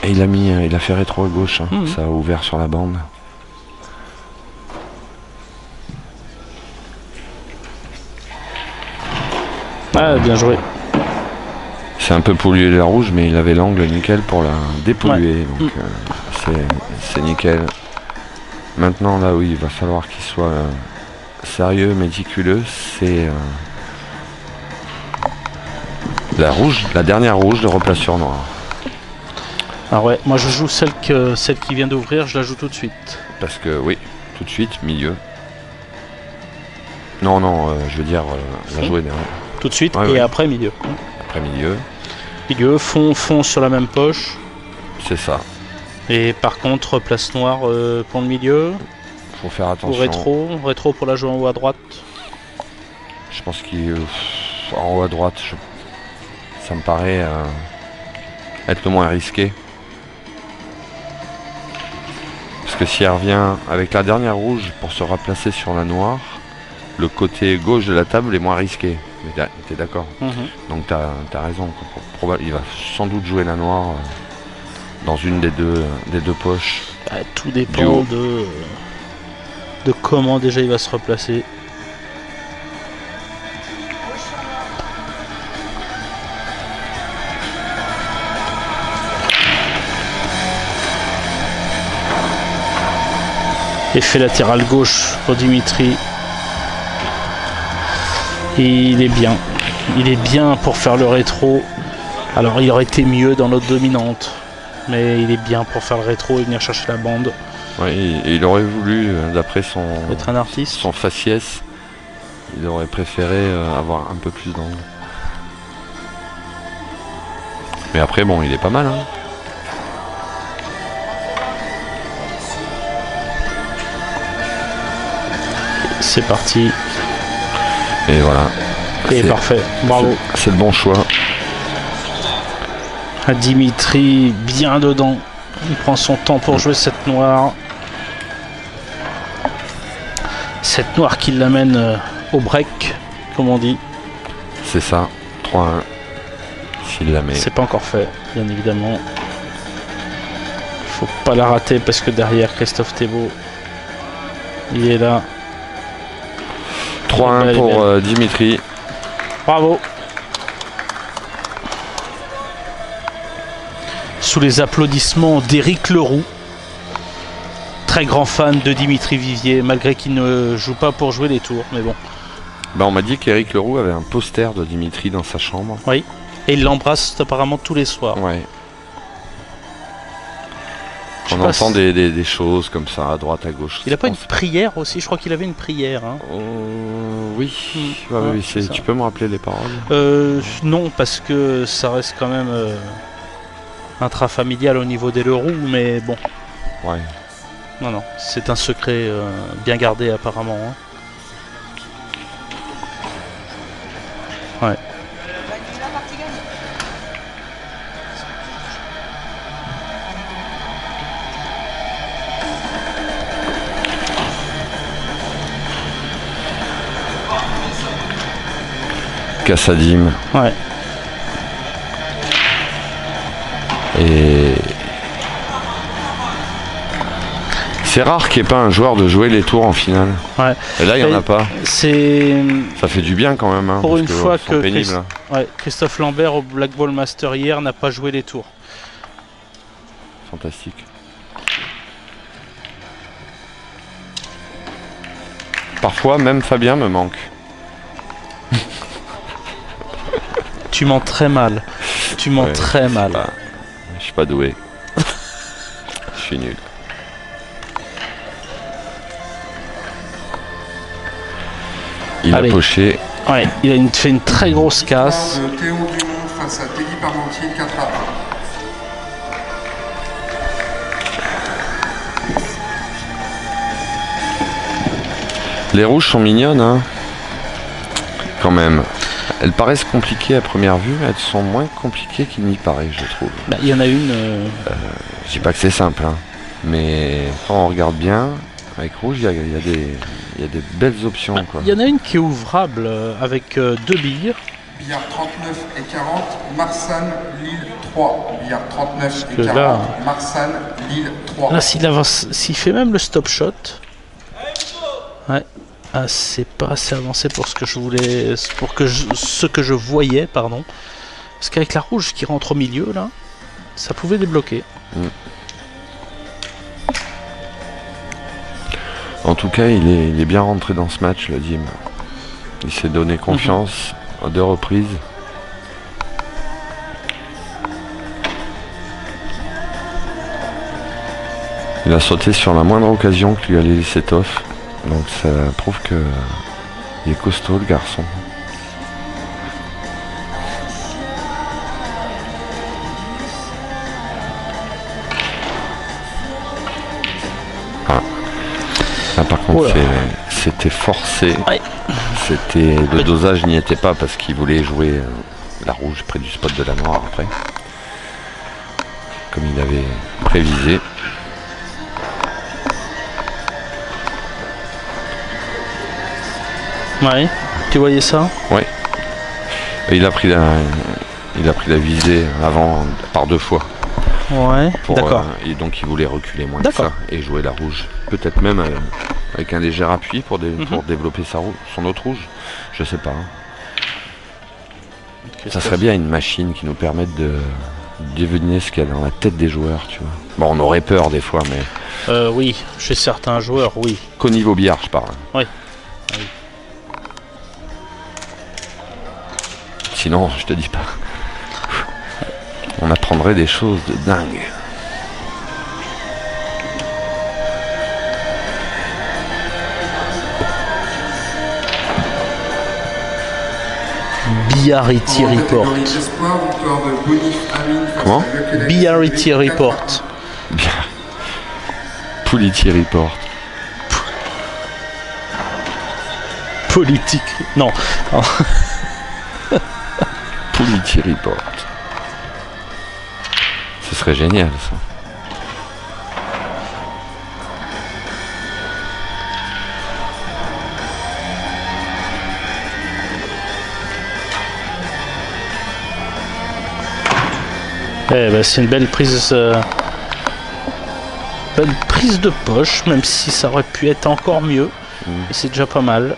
Et il a fait rétro à gauche, hein. Ça a ouvert sur la bande.
Ah, bien joué.
C'est un peu pollué la rouge, mais il avait l'angle nickel pour la dépolluer, donc c'est nickel. Maintenant, là où il va falloir qu'il soit sérieux, méticuleux, c'est la dernière rouge de replacure noire.
Ah ouais, moi je joue celle qui vient d'ouvrir, je la joue tout de suite.
Parce que oui, tout de suite, milieu. Non, je veux dire la jouer derrière.
Tout de suite, et après milieu.
Après milieu.
Milieu, fond sur la même poche.
C'est ça.
Et par contre, place noire pour le milieu.
Faut faire attention.
Rétro pour la jouer en haut à droite.
Je pense qu'il en haut à droite, ça me paraît être le moins risqué. Parce que si elle revient avec la dernière rouge pour se replacer sur la noire, le côté gauche de la table est moins risqué. Mais t'es d'accord. Donc t'as raison. Il va sans doute jouer la noire dans une des deux poches.
Tout dépend de comment déjà il va se replacer. Effet latéral gauche pour Dimitri. Et il est bien. Il est bien pour faire le rétro. Alors il aurait été mieux dans notre dominante. Mais il est bien pour faire le rétro et venir chercher la bande.
Oui, et il aurait voulu, d'après son
être un artiste.
Son faciès, il aurait préféré avoir un peu plus d'angle. Mais après, bon, il est pas mal. Hein.
C'est parti.
Et voilà.
Et parfait, bravo.
C'est le bon choix.
Dimitri bien dedans. Il prend son temps pour jouer cette noire. Cette noire qui l'amène au break, comme on dit.
C'est ça, 3-1. S'il la met.
C'est pas encore fait, bien évidemment. Faut pas la rater parce que derrière Christophe Thébault, il est là.
3-1 pour Dimitri.
Bravo. Sous les applaudissements d'Éric Leroux, très grand fan de Dimitri Vivier, malgré qu'il ne joue pas pour jouer les tours, mais bon.
On m'a dit qu'Éric Leroux avait un poster de Dimitri dans sa chambre.
Oui, et il l'embrasse apparemment tous les soirs.
Ouais. On entend des choses comme ça à droite, à gauche.
Il n'a pas une prière aussi? Je crois qu'il avait une prière. Hein.
Oui, oui, tu peux me rappeler les paroles?
Non, parce que ça reste quand même intrafamilial au niveau des Leroux, mais bon.
Ouais.
Non, c'est un secret bien gardé apparemment. Hein. Ouais.
Kassadim.
Ouais.
Et c'est rare qu'il n'y ait pas un joueur de jouer les tours en finale.
Ouais.
Et là, il n'y en a pas.
C'est
Ça fait du bien quand même. Hein,
pour
parce
une fois
c'est pénible.
Ouais, Christophe Lambert au Black Ball Master hier n'a pas joué les tours.
Fantastique. Parfois, même Fabien me manque.
Tu mens très mal. Tu mens très mal.
Je suis pas doué. Je suis nul. Il
Allez.
a poché.
Ouais, il a fait une très grosse casse.
De Théo Dumont face à Teddy Parmentier, 4 à 1.
Les rouges sont mignonnes, hein. Quand même. Elles paraissent compliquées à première vue, mais elles sont moins compliquées qu'il n'y paraît, je trouve.
Bah, il y en a une.
Je dis pas que c'est simple, hein. Mais quand on regarde bien, avec rouge, il y a des belles options. Quoi.
Il y en a une qui est ouvrable avec 2 billes.
Billard 39 et 40, Marsanne, Lille 3. Billard 39 et
que
40,
là-
Marsanne, Lille 3.
Là, s'il avance, s'il fait même le stop shot. Ouais. Ah, c'est pas assez avancé pour ce que je voulais, ce que je voyais, pardon. Parce qu'avec la rouge qui rentre au milieu là, ça pouvait débloquer.
En tout cas, il est bien rentré dans ce match, le Dim. Il s'est donné confiance à 2 reprises. Il a sauté sur la moindre occasion que lui allait laisser Toff. Donc ça prouve que il est costaud, le garçon. Là, par contre,
Oula.
c'était forcé.
Ouais.
Le dosage n'y était pas parce qu'il voulait jouer la rouge près du spot de la noire après. Comme il avait prévisé.
Ouais. Tu voyais ça?
Ouais. Et il a pris la visée avant par 2 fois.
Ouais. D'accord.
Et donc il voulait reculer moins que
D'accord.
ça et jouer la rouge. Peut-être même avec un léger appui pour développer son autre rouge. Je sais pas. Hein. Ça serait bien une machine qui nous permette de deviner ce qu'il y a dans la tête des joueurs, tu vois. Bon, on aurait peur des fois, mais
Oui, chez certains joueurs, oui.
qu'au niveau billard, je parle.
Oui.
Sinon, je te dis pas. On apprendrait des choses de dingue.
Biarity Report.
Comment?
Biarity Report.
Bien. Puliti Report.
Politique. Non.
Puliti Report. Ce serait génial, ça.
Eh ben, c'est une belle prise de poche, même si ça aurait pu être encore mieux. Et c'est déjà pas mal.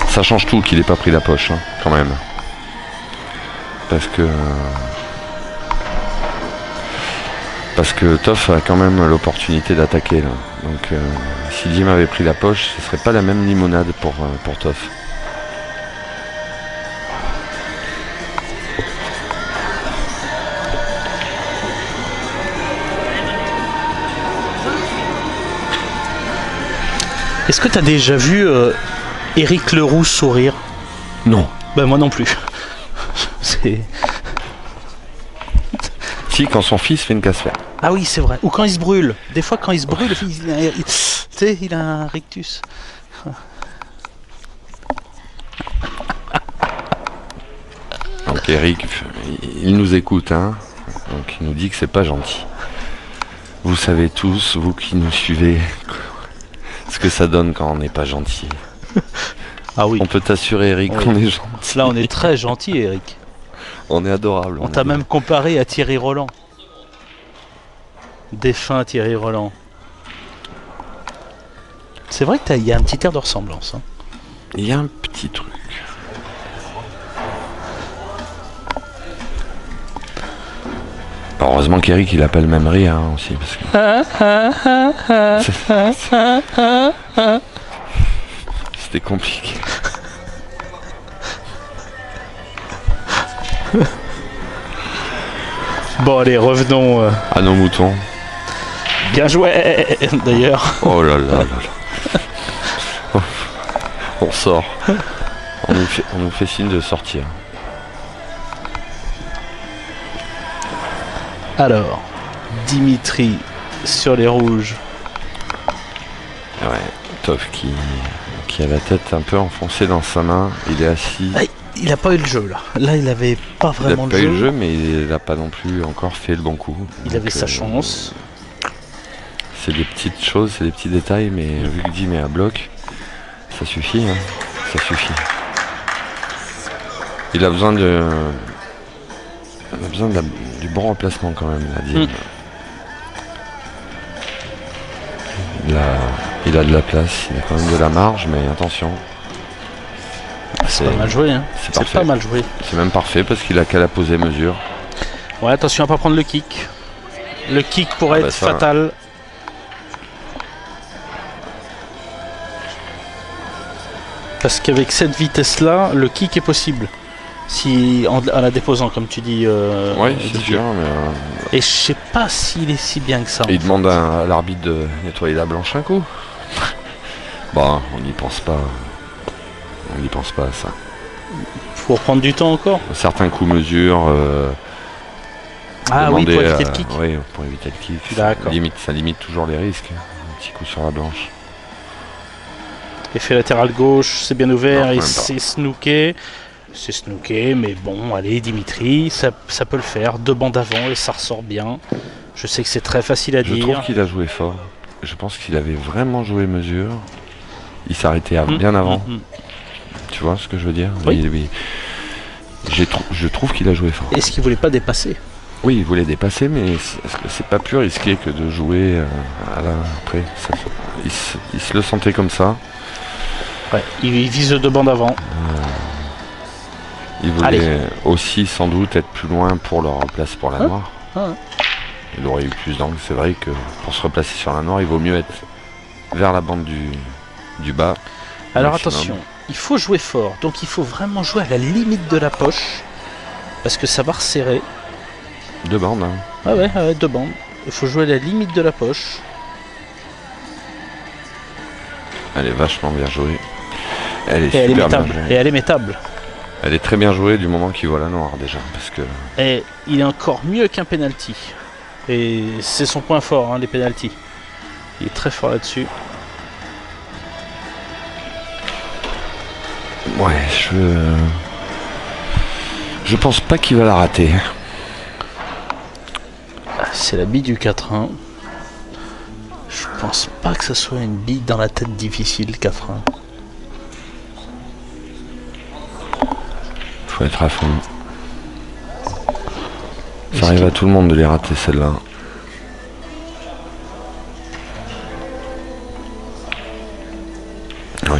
Ça change tout qu'il ait pas pris la poche, hein, quand même. Parce que Toff a quand même l'opportunité d'attaquer là. Donc si Jim avait pris la poche, ce serait pas la même limonade pour Toff.
Est-ce que tu as déjà vu Éric Leroux sourire?
Non.
Ben moi non plus. C'est...
Si, quand son fils fait une casse-fer.
Ah oui, c'est vrai. Ou quand il se brûle. Des fois, quand il se brûle, tu sais, il a un rictus.
Donc Eric, il nous écoute, hein. Donc il nous dit que c'est pas gentil. Vous savez tous, vous qui nous suivez, Ce que ça donne quand on n'est pas gentil.
Ah oui.
On peut t'assurer, Eric,
Oui.
qu'on est gentil.
Là, on est très gentil, Eric.
On est adorable.
On t'a même comparé à Thierry Roland. Défunt Thierry Roland. C'est vrai qu'il y a un petit air de ressemblance. Hein.
Il y a un petit truc. Heureusement qu'Eric il a pas le même rire hein, aussi. Parce que... C'était compliqué.
Bon, allez, revenons.
À nos moutons.
Bien joué, d'ailleurs.
Oh là là là là. On sort. On nous fait signe de sortir.
Alors, Dimitri sur les rouges.
Ouais, Toff qui a la tête un peu enfoncée dans sa main. Il est assis.
Ah, il a pas eu le jeu là. Là, il avait pas
Il
vraiment
a pas eu le jeu, mais il n'a pas non plus encore fait le bon coup.
Il avait sa chance.
C'est des petites choses, c'est des petits détails, mais vu que Dim est à bloc, ça suffit. Hein. Ça suffit. Il a besoin de. On a besoin du bon remplacement quand même, là, Dim. Il a de la place, il a quand même de la marge, mais attention.
C'est pas mal joué, hein. C'est pas mal joué.
C'est même parfait parce qu'il a qu'à la poser mesure.
Ouais, attention à pas prendre le kick. Le kick pourrait être fatal. Parce qu'avec cette vitesse-là, le kick est possible. Si en la déposant, comme tu dis.
Oui, c'est sûr. Mais
Et je sais pas s'il est si bien que ça.
Et il demande à l'arbitre de nettoyer la blanche un coup. Bon, on n'y pense pas. On n'y pense pas à ça.
Faut prendre du temps encore.
Certains coups mesure.
Ah oui, pour éviter le kick.
Oui, pour éviter le kick.
D'accord.
Ça limite toujours les risques. Un petit coup sur la blanche.
Effet latéral gauche, c'est bien ouvert
Non,
et c'est snooké. C'est snooké, mais bon, allez, Dimitri, ça peut le faire. 2 bandes d'avant et ça ressort bien. Je sais que c'est très facile à dire.
Je trouve qu'il a joué fort. Je pense qu'il avait vraiment joué mesure. Il s'arrêtait bien avant. Tu vois ce que je veux dire?
Oui.
Je trouve qu'il a joué fort.
Est-ce qu'il voulait pas dépasser?
Oui, il voulait dépasser, mais c'est pas plus risqué que de jouer après. Il se le sentait comme ça.
Ouais, il vise 2 bandes avant.
Il voulait aussi sans doute être plus loin pour le remplacer pour la noire. Il aurait eu plus d'angle. C'est vrai que pour se replacer sur la noire, il vaut mieux être vers la bande du bas.
Alors attention, il faut jouer fort. Donc il faut vraiment jouer à la limite de la poche. Parce que ça va resserrer.
2 bandes. Hein.
Ah ouais, 2 bandes. Il faut jouer à la limite de la poche.
Elle est vachement bien jouée. Elle est
super
bien jouée.
Et elle est métable.
Elle est très bien jouée du moment qu'il voit la noire déjà. Parce que...
Et il est encore mieux qu'un penalty. Et c'est son point fort, hein, les penalties. Il est très fort là-dessus.
Ouais, je pense pas qu'il va la rater.
C'est la bille du 4-1. Je pense pas que ce soit une bille dans la tête difficile, 4-1.
Faut être à fond. Ça arrive à tout le monde de les rater celle-là.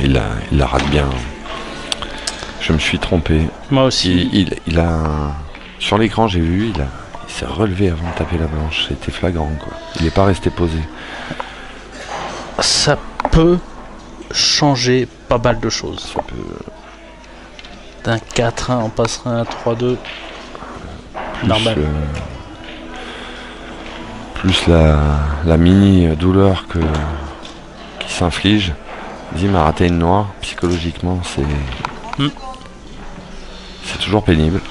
Il la rate bien. Je me suis trompé.
Moi aussi.
Il a... Sur l'écran, j'ai vu, il s'est relevé avant de taper la blanche. C'était flagrant, quoi. Il n'est pas resté posé.
Ça peut changer pas mal de choses.
Ça peut...
D'un 4-1, on passera à un 3-2. Normal.
Plus la mini douleur qui s'inflige. Dim a raté une noire. Psychologiquement, c'est toujours pénible.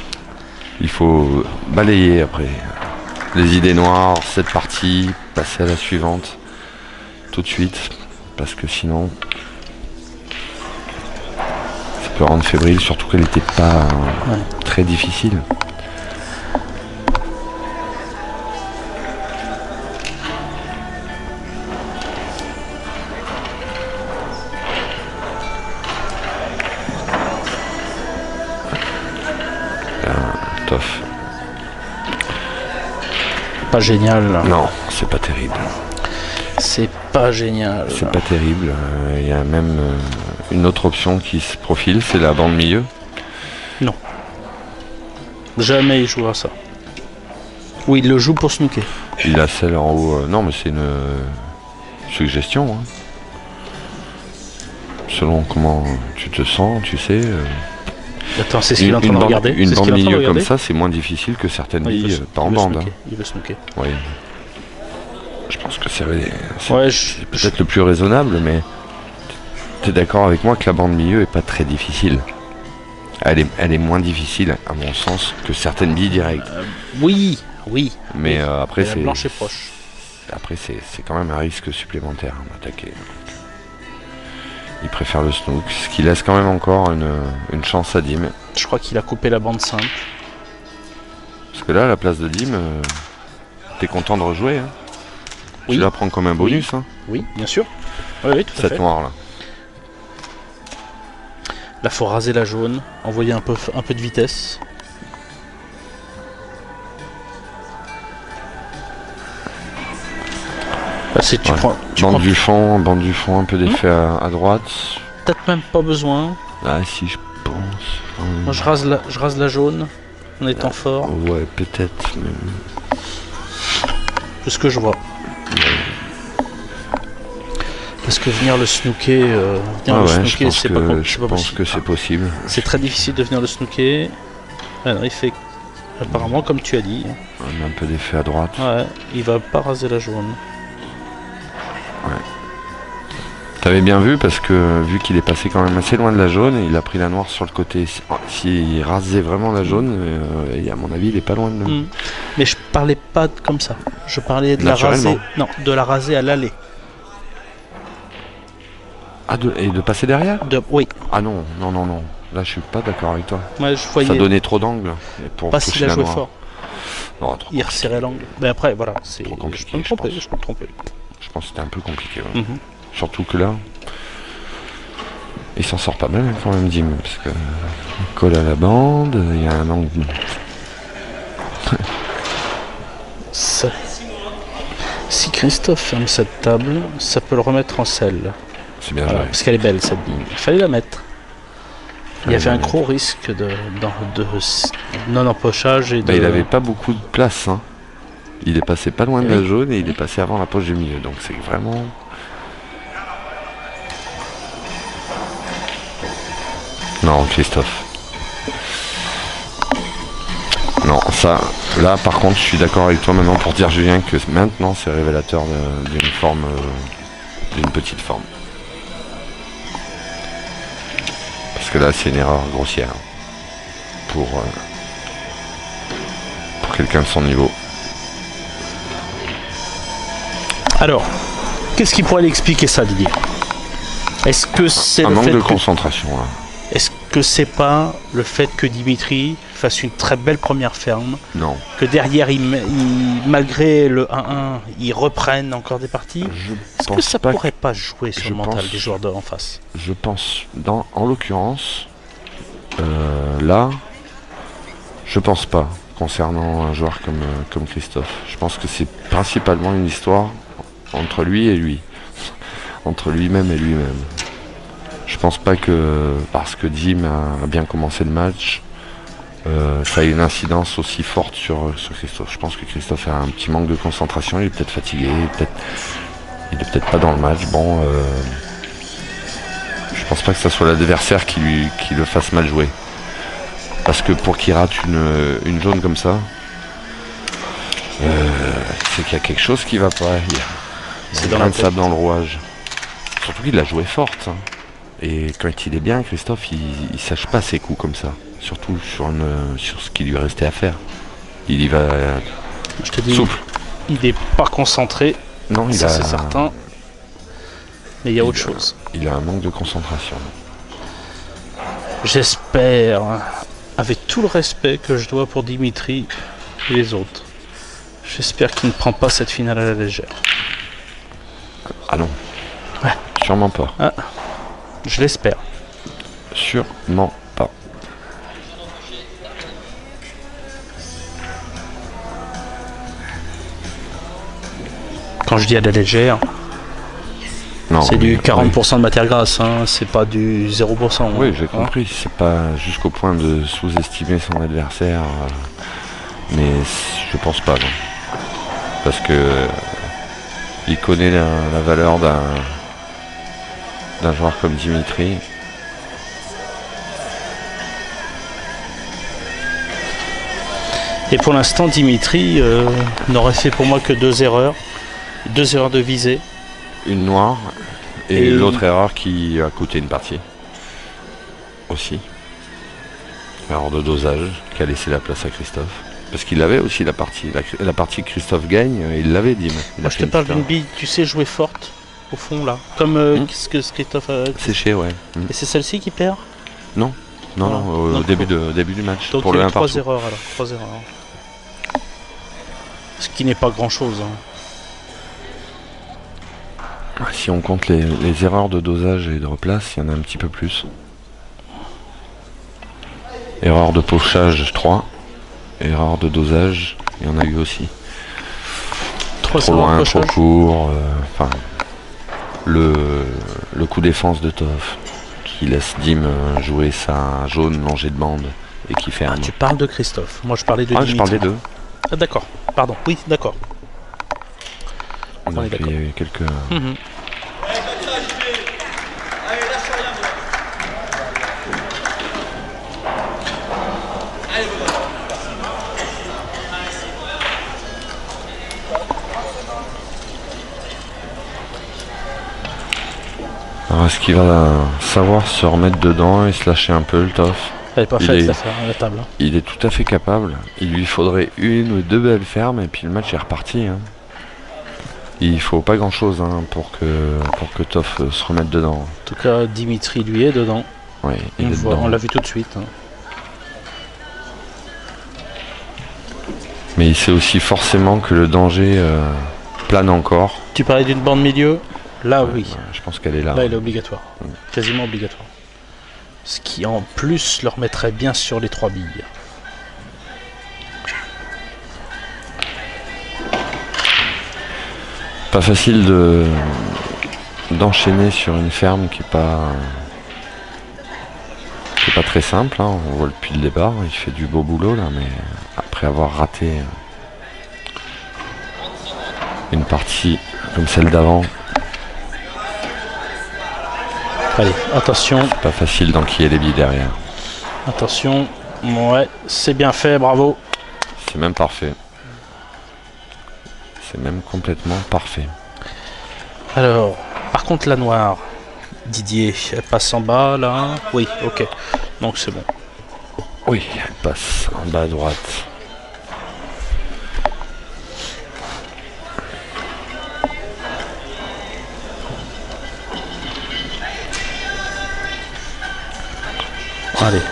Il faut balayer après les idées noires, cette partie, passer à la suivante tout de suite, parce que sinon ça peut rendre fébrile, surtout qu'elle n'était pas très difficile.
Pas génial.
Non, c'est pas terrible.
C'est pas génial.
C'est pas terrible. Il y a même une autre option qui se profile, c'est la bande milieu.
Non. Jamais il jouera ça. Oui, il le joue pour snooker.
Il a celle en haut. Non, mais c'est une suggestion. Hein. Selon comment tu te sens, tu sais.
Attends, c'est ce qu'il est en train de regarder.
Une bande milieu comme ça, c'est moins difficile que certaines billes par bande.
Il veut snooker.
Oui. Je pense que c'est
ouais,
peut-être le plus raisonnable, mais tu es d'accord avec moi que la bande milieu est pas très difficile. Elle est moins difficile, à mon sens, que certaines billes directes.
Oui.
Mais après,
la blanche est proche.
Après, c'est quand même un risque supplémentaire d'attaquer. Il préfère le snook, ce qui laisse quand même encore une chance à Dim.
Je crois qu'il a coupé la bande simple.
Parce que là, à la place de Dim, t'es content de rejouer. Hein. Oui. Tu la prends comme un bonus.
Oui,
hein.
Oui, bien sûr. Oui, tout à fait.
Cette noire là.
Là, faut raser la jaune, envoyer un peu de vitesse. Là, si tu prends,
bande du fond un peu d'effet à droite.
Peut-être même pas besoin.
Ah si, je pense.
Moi, je rase la jaune en étant fort.
Ouais, peut-être. Mais...
C'est ce que je vois. Parce que venir le snooker, c'est pas possible.
Je pense que c'est possible.
C'est très difficile de venir le snooker. Alors, il fait apparemment comme tu as dit.
On a un peu d'effet à droite.
Ouais, il va pas raser la jaune.
Ouais. T'avais bien vu parce que vu qu'il est passé quand même assez loin de la jaune, il a pris la noire sur le côté. S'il rasait vraiment la jaune, et à mon avis, il est pas loin de nous.
Mais je parlais pas comme ça. Je parlais de la raser. Non, de la raser à l'aller.
Ah, et de passer derrière
Oui.
Ah non. Là, je suis pas d'accord avec toi.
Ouais, je voyais...
Ça donnait trop d'angle pour
pas s'il a joué fort.
Non,
il resserrait l'angle. Mais après, voilà, c'est...
Trop compliqué,
je peux me tromper.
Je pense que c'était un peu compliqué. Ouais. Surtout que là, il s'en sort pas mal quand même, Dim. Parce que il colle à la bande, il y a un angle...
Si Christophe ferme cette table, ça peut le remettre en selle.
C'est bien joué.
Parce qu'elle est belle cette bille. Il fallait la mettre. Il y avait un gros risque de non-empochage et de...
il avait pas beaucoup de place. Hein. Il est passé pas loin de la jaune et il est passé avant la poche du milieu. Donc c'est vraiment... Non, Christophe. Non, ça... Là, par contre, je suis d'accord avec toi maintenant pour dire, Julien, que maintenant, c'est révélateur d'une forme... d'une petite forme. Parce que là, c'est une erreur grossière pour quelqu'un de son niveau.
Alors, qu'est-ce qui pourrait l'expliquer ça, Didier? Est-ce que c'est
un manque de concentration là.
Est-ce que c'est pas le fait que Dimitri fasse une très belle première ferme?
Non.
Que derrière, malgré le 1-1, ils reprennent encore des parties? Est-ce que ça pourrait pas jouer sur le mental des joueurs en face?
Je pense, en l'occurrence, là, je pense pas concernant un joueur comme Christophe. Je pense que c'est principalement une histoire entre lui et lui. Entre lui-même et lui-même. Je pense pas que parce que Dim a bien commencé le match, ça a une incidence aussi forte sur Christophe. Je pense que Christophe a un petit manque de concentration, il est peut-être fatigué, il est peut-être pas dans le match. Bon, je pense pas que ce soit l'adversaire qui le fasse mal jouer. Parce que pour qu'il rate une jaune comme ça, c'est qu'il y a quelque chose qui va pas. C'est dans le rouage. Surtout qu'il a joué forte. Hein. Et quand il est bien, Christophe, il sache pas ses coups comme ça. Surtout sur ce qui lui restait à faire. Il y va
je te dis,
souple.
Il n'est pas concentré.
Non,
c'est certain. Mais il y a autre chose.
Il a un manque de concentration.
J'espère, avec tout le respect que je dois pour Dimitri et les autres, j'espère qu'il ne prend pas cette finale à la légère.
Ah non.
Ouais.
Sûrement pas.
Ah. Je l'espère.
Sûrement pas.
Quand je dis à la légère, c'est
oui,
du 40% de matière grasse, hein, c'est pas du 0%.
Oui, j'ai
hein.
compris. C'est pas jusqu'au point de sous-estimer son adversaire, mais je pense pas, non. Parce que il connaît la valeur d'un joueur comme Dimitri.
Et pour l'instant, Dimitri n'aurait fait pour moi que 2 erreurs. 2 erreurs de visée.
Une noire et l'autre erreur qui a coûté une partie. Aussi. Erreur de dosage qui a laissé la place à Christophe. Parce qu'il avait aussi la partie que Christophe gagne, il l'avait dit.
Moi je te parle d'une bille, tu sais, jouer forte, au fond là. Comme ce que Christophe a...
Séché, ouais.
Et c'est celle-ci qui perd?
Non, au début du match.
Donc
pour
il y
le
a
1
3
partout.
erreurs alors, 3 erreurs. Ce qui n'est pas grand chose. Hein.
Si on compte les erreurs de dosage et de replace, il y en a un petit peu plus. Erreur de pochage 3. Erreur de dosage, il y en a eu aussi.
3
Trop
erreurs
loin,
de
trop
pochage.
court. Le coup défense de Toff qui laisse Dim jouer sa jaune longée de bande et qui ferme.
Ah, tu parles de Christophe. Moi je parlais de Dimitri.
Je parle des deux.
Ah, d'accord, pardon, oui, d'accord.
Donc il y a eu quelques... Alors est-ce qu'il va savoir se remettre dedans et se lâcher un peu le Toff?
Elle n'est pas faite l'affaire à la table.
Il est tout à fait capable. Il lui faudrait 1 ou 2 belles fermes et puis le match est reparti. Hein. Il faut pas grand chose pour que Toff se remette dedans.
En tout cas, Dimitri lui est dedans.
Oui, il est dedans.
On l'a vu tout de suite. Hein.
Mais il sait aussi forcément que le danger plane encore.
Tu parlais d'une bande milieu? Là, oui.
Je pense qu'elle est là.
Là, elle est obligatoire. Quasiment obligatoire. Ce qui, en plus, leur mettrait bien sur les 3 billes.
Pas facile d'enchaîner sur une ferme qui est pas très simple. Hein. On voit depuis le départ, il fait du beau boulot là, mais après avoir raté une partie comme celle d'avant,
Allez, attention.
c'est pas facile d'enquiller les billes derrière.
Attention. Ouais, c'est bien fait, bravo.
C'est même parfait. C'est même complètement parfait.
Alors, par contre, la noire, Didier, elle passe en bas là. Oui, ok. Donc c'est bon.
Oui, elle passe en bas à droite.
Allez.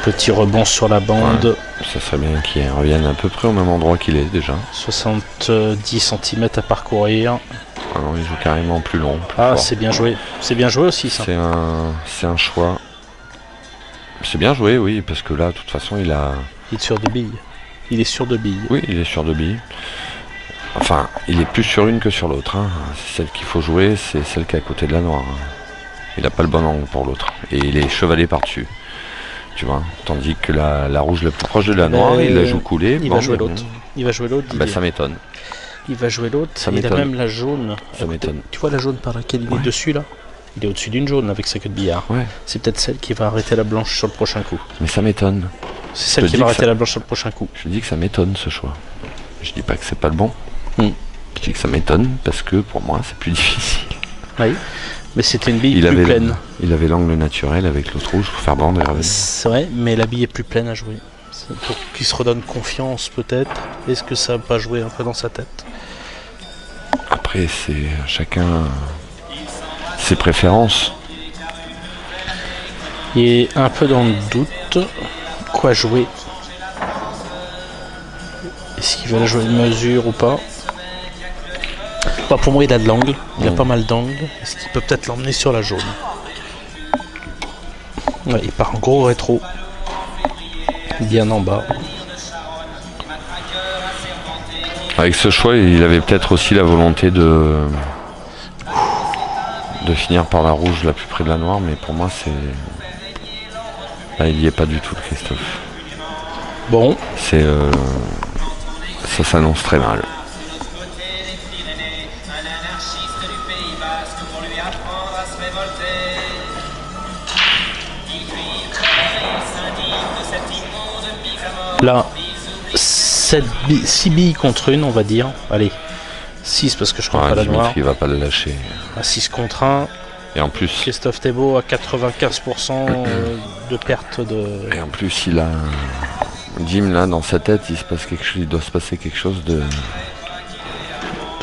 Petit rebond sur la bande.
Ouais, ça serait bien qu'il revienne à peu près au même endroit qu'il est déjà.
70 cm à parcourir.
Ah non, il joue carrément plus long. Plus
Ah,
fort.
c'est bien joué. C'est bien joué aussi, ça.
C'est un choix. C'est bien joué, oui, parce que là, de toute façon, il
est sur 2 billes. Il est sur 2 billes.
Oui, il est sur 2 billes. Enfin, il est plus sur une que sur l'autre. Hein. Celle qu'il faut jouer, c'est celle qui est à côté de la noire. Hein. Il n'a pas le bon angle pour l'autre. Et il est chevalé par-dessus. Tu vois, tandis que la rouge la plus proche de la noire, il la joue coulée.
Il va jouer l'autre. Il va jouer l'autre.
Bah, ça m'étonne.
Il va jouer l'autre. Il a même la jaune.
Ça m'étonne.
Tu vois la jaune par laquelle il est dessus là? Il est au-dessus d'une jaune avec sa queue de billard.
Ouais.
C'est peut-être celle qui va arrêter la blanche sur le prochain coup.
Mais ça m'étonne.
C'est celle qui va arrêter la blanche sur le prochain coup.
Je dis que ça m'étonne ce choix. Je dis pas que c'est pas le bon.
Je
dis que ça m'étonne parce que pour moi c'est plus difficile.
Oui. Mais c'était une bille plus pleine.
Il avait l'angle naturel avec l'autre rouge pour faire bande et revenir.
C'est vrai, mais la bille est plus pleine à jouer. Pour qu'il se redonne confiance peut-être. Est-ce que ça va pas jouer un peu dans sa tête?
Après c'est chacun ses préférences.
Il est un peu dans le doute. Quoi jouer? Est-ce qu'il va la jouer de mesure ou pas? Bah, pour moi il a de l'angle, il a pas mal d'angle. Est-ce qu'il peut peut-être l'emmener sur la jaune? Ouais, il part en gros rétro. Bien en bas.
Avec ce choix, il avait peut-être aussi la volonté de finir par la rouge la plus près de la noire, mais pour moi c'est... Là, il n'y est pas du tout, Christophe.
Bon.
C'est... Ça s'annonce très mal.
Là, 6 billes contre une, on va dire. Allez, 6 parce que je compte pas la noire.
Il va pas le lâcher.
À 6 contre 1.
Et en plus...
Christophe Thébault à 95% de perte de...
Et en plus, il a... Jim, là, dans sa tête, il doit se passer quelque chose de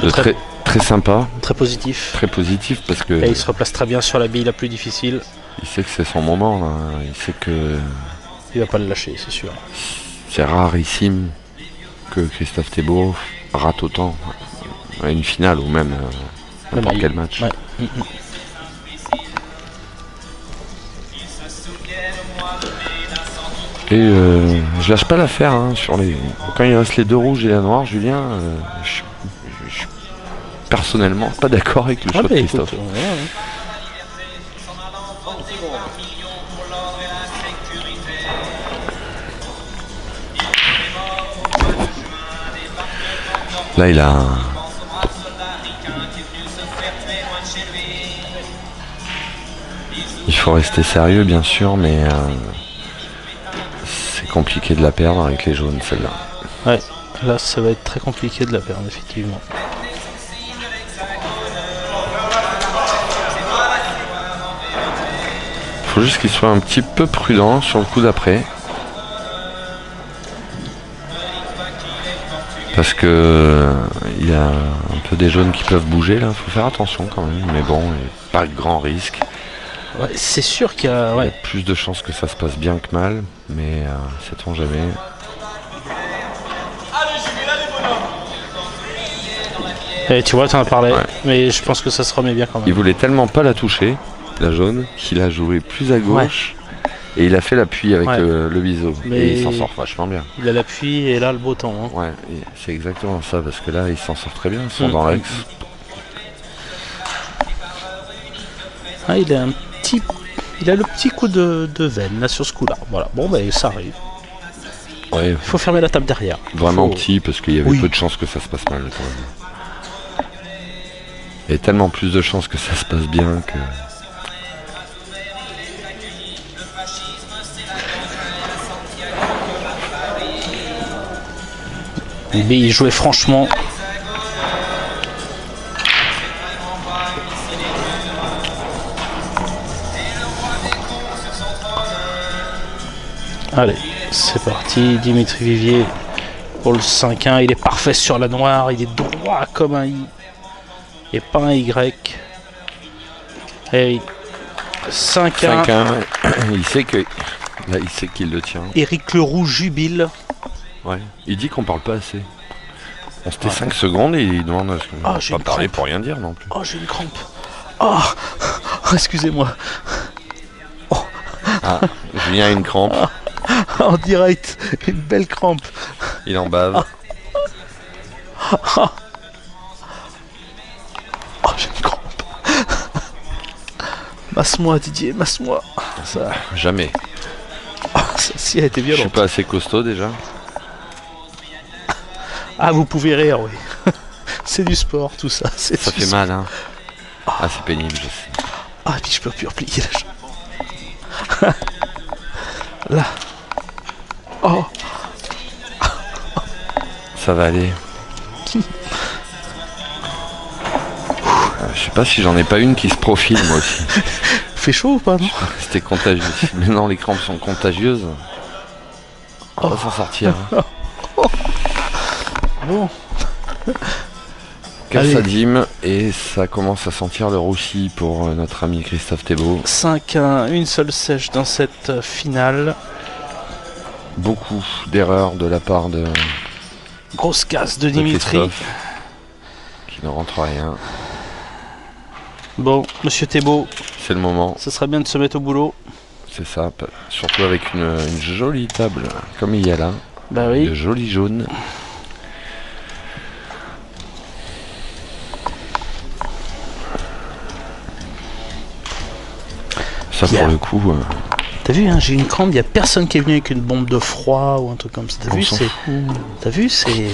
très, très sympa.
Très positif.
Très positif, parce que...
Et il se replace très bien sur la bille la plus difficile.
Il sait que c'est son moment, là. Il sait que...
Il va pas le lâcher, c'est sûr.
C'est rarissime que Christophe Thébault rate autant à une finale ou même n'importe quel match.
Ouais.
Et je lâche pas l'affaire hein, sur les. Quand il reste les deux rouges et la noire, Julien, je suis personnellement pas d'accord avec le choix de Christophe.
Écoute,
Là, il a. Il faut rester sérieux, bien sûr, mais c'est compliqué de la perdre avec les jaunes, celle-là.
Ouais, là, ça va être très compliqué de la perdre, effectivement.
Il faut juste qu'il soit un petit peu prudent sur le coup d'après. Parce que il y a un peu des jaunes qui peuvent bouger là, faut faire attention quand même, mais bon, pas de grand risque.
Ouais, c'est sûr qu'il y a...
Il y a plus de chances que ça se passe bien que mal, mais sait-on jamais.
Et tu vois, tu en as parlé,
Ouais.
mais je pense que ça se remet bien quand même.
Il voulait tellement pas la toucher, la jaune, qu'il a joué plus à gauche. Et il a fait l'appui avec le biseau.
Mais
et il s'en sort vachement bien.
Il a l'appui et là le beau temps. Hein.
Ouais, c'est exactement ça, parce que là, il s'en sort très bien. Ils sont dans l'axe.
Ah, il a le petit coup de veine là sur ce coup-là. Voilà, bon, ben ça arrive.
Ouais,
Il faut fermer la table derrière.
vraiment petit, parce qu'il y avait peu de chances que ça se passe mal quand même. Il y a tellement plus de chances que ça se passe bien que...
Mais il jouait franchement. Allez, c'est parti. Dimitri Vivier pour le 5-1. Il est parfait sur la noire. Il est droit comme un I. Et pas un Y. Et 5-1.
5-1. Il sait que... Là, il sait qu'il le tient.
Éric Leroux jubile.
Ouais. Il dit qu'on parle pas assez. On se tait 5 secondes et il demande à ce qu'on pas parler pour rien dire non plus.
Oh, j'ai une crampe. Oh, excusez-moi.
Oh. Ah, Julien a une crampe.
En direct, une belle crampe.
Il en bave.
Oh, j'ai une crampe. Masse-moi, Didier, masse-moi. Ça...
Jamais.
Celle-ci a été violente.
Je suis pas assez costaud déjà.
Ah, vous pouvez rire, oui. C'est du sport, tout ça.
Ça fait mal, hein. Ah, c'est pénible, je sais.
Ah, puis je peux plus replier la jambe. Là. Oh.
Ça va aller. Je sais pas si j'en ai pas une qui se profile, moi aussi.
Fait chaud ou pas, non?
C'était contagieux. Maintenant, les crampes sont contagieuses. On va s'en sortir. Hein.
Bon.
Kassadim, et ça commence à sentir le roussi pour notre ami Christophe Thébault.
5-1, une seule sèche dans cette finale.
Beaucoup d'erreurs de la part de
Grosse casse de Dimitri.
Qui ne rentre rien.
Bon, monsieur Thébault.
C'est le moment.
Ce serait bien de se mettre au boulot.
C'est ça, surtout avec une jolie table comme il y a là.
Bah oui.
De jolis jaunes. Ça pour le coup.
T'as vu, hein, j'ai une crampe, il n'y a personne qui est venu avec une bombe de froid ou un truc comme ça. T'as vu, c'est. T'as vu, c'est.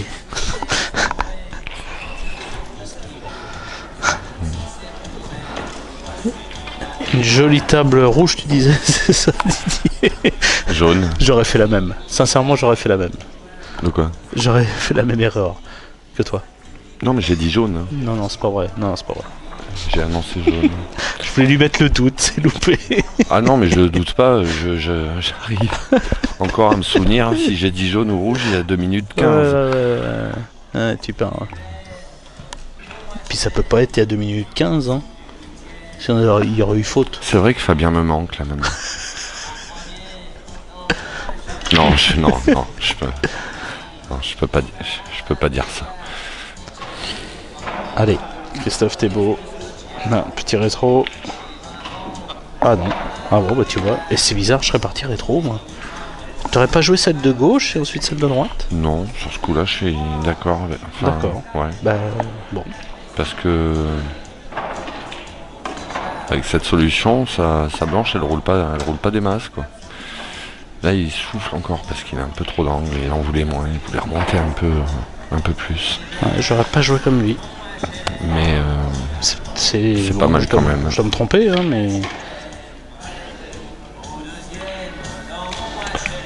Une jolie table rouge, tu disais, c'est ça, Didier?
Jaune.
J'aurais fait la même. Sincèrement, j'aurais fait la même.
De quoi?
J'aurais fait la même erreur que toi.
Non, mais j'ai dit jaune.
Non, non, c'est pas vrai. Non, c'est pas vrai.
J'ai annoncé jaune.
Je voulais lui mettre le doute, c'est loupé.
Ah non, mais je ne doute pas, j'arrive encore à me souvenir si j'ai dit jaune ou rouge il y a 2 minutes 15.
Ouais, tu parles. Puis ça peut pas être il y a 2 minutes 15, hein. Sinon il y aurait eu faute.
C'est vrai que Fabien me manque là maintenant. Non, je peux pas dire ça.
Allez, Christophe Thébault. Non, petit rétro. Ah non. Ah bon, bah tu vois. Et c'est bizarre, je serais parti rétro, moi. T'aurais pas joué celle de gauche et ensuite celle de droite?
Non, sur ce coup-là, je suis d'accord. Enfin,
d'accord.
Ouais.
Bah, bon.
Parce que avec cette solution, sa blanche, elle roule pas des masses, quoi. Là, il souffle encore parce qu'il a un peu trop d'angle et il en voulait moins. Il voulait remonter un peu plus.
Ouais, j'aurais pas joué comme lui.
Mais
c'est
bon, pas mal quand même.
Je dois me tromper, hein, mais.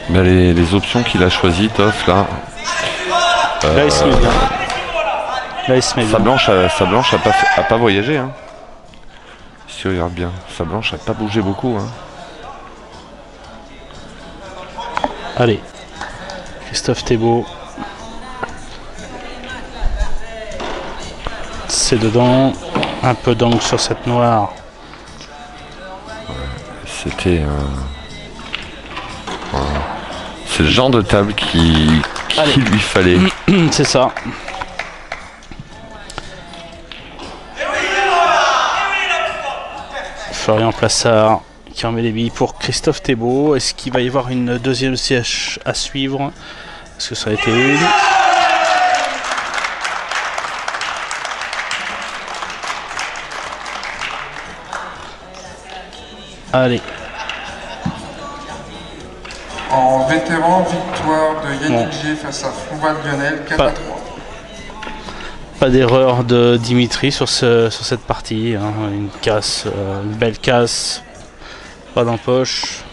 Ben, les options qu'il a choisies, Toff, là.
Là, il se met bien. Là, il se met bien.
Sa blanche a pas voyagé, hein. Si tu regardes bien, sa blanche a pas bougé beaucoup, hein.
Allez, Christophe Thébault. C'est dedans. Un peu d'angle sur cette noire.
C'était c'est le genre de table qui lui fallait.
C'est ça. Florian Plassard qui remet les billes pour Christophe Thébault. Est-ce qu'il va y avoir une deuxième CH à suivre? Est-ce que ça a été une? Allez.
En vétéran, victoire de Yannick G face à Frouval Lionel, 4 à 3.
Pas d'erreur de Dimitri sur cette partie. Hein. Une belle casse. Pas d'empoche.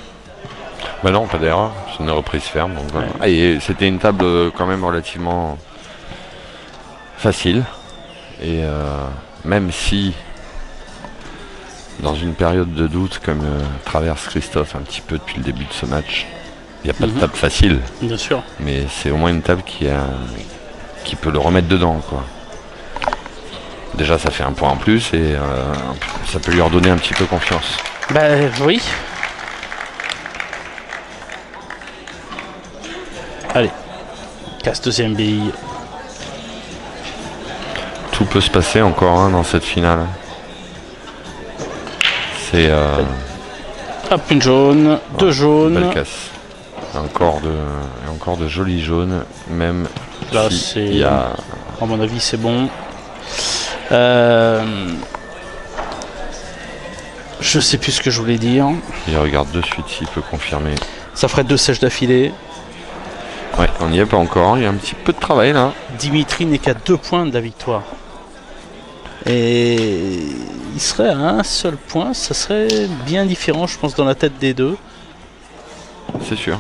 Bah non, pas d'erreur. C'est une reprise ferme. Donc voilà. Ouais. Et c'était une table quand même relativement facile. Et même si dans une période de doute comme traverse Christophe un petit peu depuis le début de ce match, il n'y a pas de table facile.
Bien sûr.
Mais c'est au moins une table qui peut le remettre dedans, quoi. Déjà, ça fait un point en plus et ça peut lui redonner un petit peu confiance.
Bah oui. Allez, casse deuxième bille.
Tout peut se passer encore dans cette finale. C'est
hop, une jaune, deux jaunes.
Belle casse. Encore de jolis jaunes, même
là
si
c'est.
Il y a...
À mon avis, c'est bon. Je sais plus ce que je voulais dire.
Il regarde de suite s'il peut confirmer.
Ça ferait 2 sèches d'affilée.
Ouais, on n'y est pas encore. Il y a un petit peu de travail là.
Dimitri n'est qu'à 2 points de la victoire. Et il serait à un seul point. Ça serait bien différent, je pense, dans la tête des deux.
C'est sûr.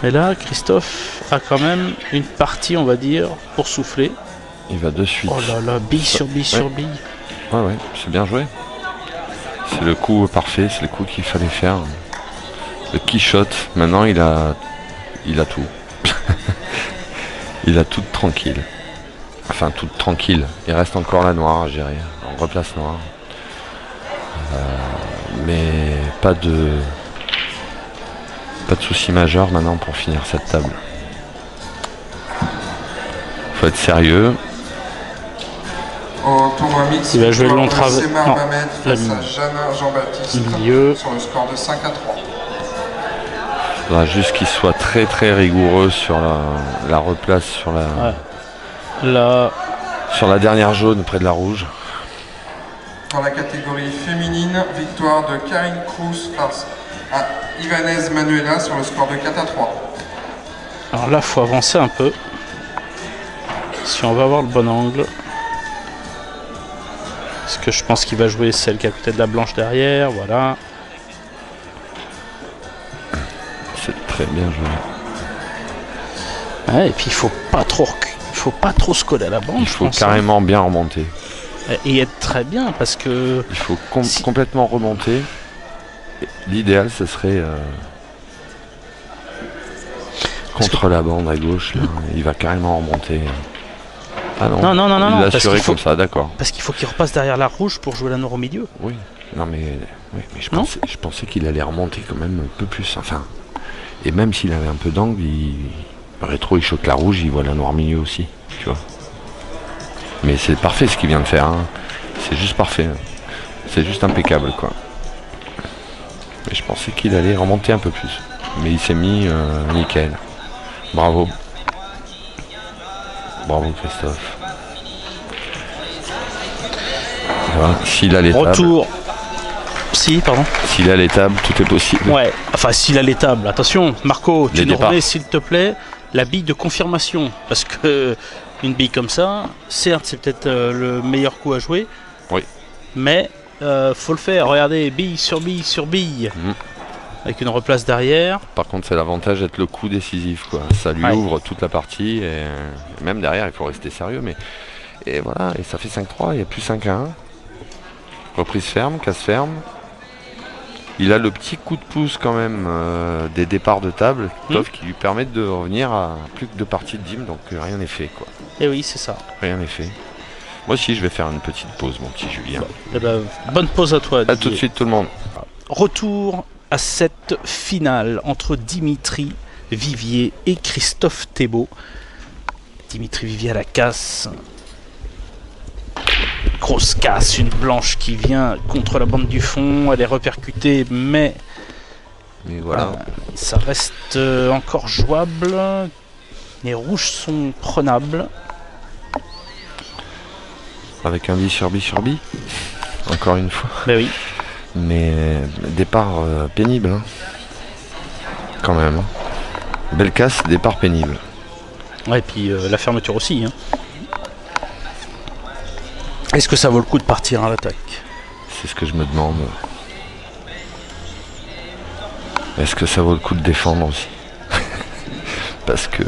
Et là, Christophe a quand même une partie, on va dire, pour souffler.
Il va de suite.
Oh là là, bille sur bille sur bille.
Ouais, c'est bien joué. C'est le coup parfait, c'est le coup qu'il fallait faire. Le Quichotte, maintenant il a tout. Il a tout tranquille. Enfin, tout tranquille. Il reste encore la noire à gérer. On replace noire. Mais pas de souci majeur maintenant pour finir cette table. Faut être sérieux.
Au tournoi mix,
il va jouer le long travers.
Non, face à Jean-Baptiste
milieu.
Sur le score de 5 à 3.
Il faudra juste qu'il soit très très rigoureux sur la replace sur la,
ouais. Là.
Sur la dernière jaune près de la rouge.
Dans la catégorie féminine, victoire de Karine Cruz face à Ivanez Manuela sur le score de 4-3.
Alors là, faut avancer un peu. Si on va avoir le bon angle. Parce que je pense qu'il va jouer celle qui a peut-être la blanche derrière, voilà.
C'est très bien joué.
Ouais, et puis il faut pas trop se coller à la bande.
Il faut carrément bien remonter.
Et être très bien parce que...
Il faut complètement remonter. L'idéal, ce serait contre la bande à gauche. Là, il va carrément remonter. Ah non,
non.
Il l'a assuré comme ça, d'accord.
Parce qu'il faut qu'il repasse derrière la rouge pour jouer la noire au milieu.
Oui, non mais je pensais qu'il allait remonter quand même un peu plus. Enfin, et même s'il avait un peu d'angle, rétro, il choque la rouge, il voit la noire milieu aussi, tu vois. Mais c'est parfait ce qu'il vient de faire, hein. C'est juste parfait, hein. C'est juste impeccable, quoi. Mais je pensais qu'il allait remonter un peu plus, mais il s'est mis nickel. Bravo, bravo Christophe. Voilà. S'il a l'étable.
Retour. Si, pardon.
S'il a l'étable, tout est possible.
Ouais, enfin s'il a l'étable. Attention, Marco, tu
Les
nous
départs.
remets s'il te plaît la bille de confirmation. Parce que une bille comme ça, certes c'est peut-être le meilleur coup à jouer.
Oui.
Mais faut le faire. Regardez, bille sur bille sur bille. Avec une replace derrière.
Par contre, c'est l'avantage d'être le coup décisif, quoi. Ça lui ouvre toute la partie et même derrière, il faut rester sérieux. Mais et voilà, et ça fait 5-3, il y a plus 5-1. Reprise ferme, casse ferme. Il a le petit coup de pouce quand même des départs de table, Tov, qui lui permettent de revenir à plus que 2 parties de dim, donc rien n'est fait, quoi.
Et oui, c'est ça.
Rien n'est fait. Moi aussi, je vais faire une petite pause, mon petit Julien.
Eh ben, bonne pause à toi.
À tout de suite, tout le monde.
Retour à cette finale entre Dimitri Vivier et Christophe Thébault. Dimitri Vivier à la casse. Grosse casse, une blanche qui vient contre la bande du fond. Elle est repercutée, mais
voilà.
Ça reste encore jouable. Les rouges sont prenables.
Avec un bi sur bi sur bi. Encore une fois.
Ben oui.
Mais départ pénible. Hein. Quand même. Hein. Belle casse, départ pénible.
Ouais, et puis la fermeture aussi. Hein. Est-ce que ça vaut le coup de partir à l'attaque?
C'est ce que je me demande. Est-ce que ça vaut le coup de défendre aussi? Parce que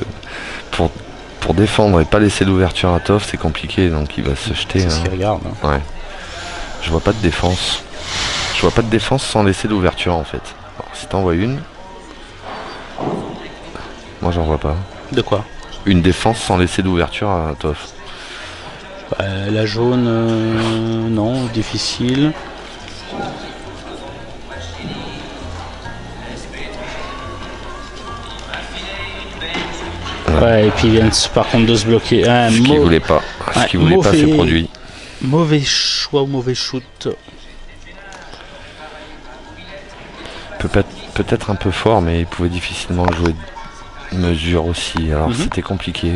pour défendre et pas laisser l'ouverture à Tov, c'est compliqué, donc il va se jeter.
C'est ce qu'il regarde. Hein.
Ouais. Je vois pas de défense. Je vois pas de défense sans laisser l'ouverture en fait. Alors, si t'en vois une, moi j'en vois pas.
De quoi?
Une défense sans laisser d'ouverture à Tov.
La jaune, non, difficile. Ouais, et puis ils viennent par contre de se bloquer.
Ce qu'il voulait pas. Ce qu'il voulait pas, c'est produit.
Mauvais choix ou mauvais shoot.
Peut-être un peu fort, mais il pouvait difficilement jouer de mesure aussi. Alors c'était compliqué.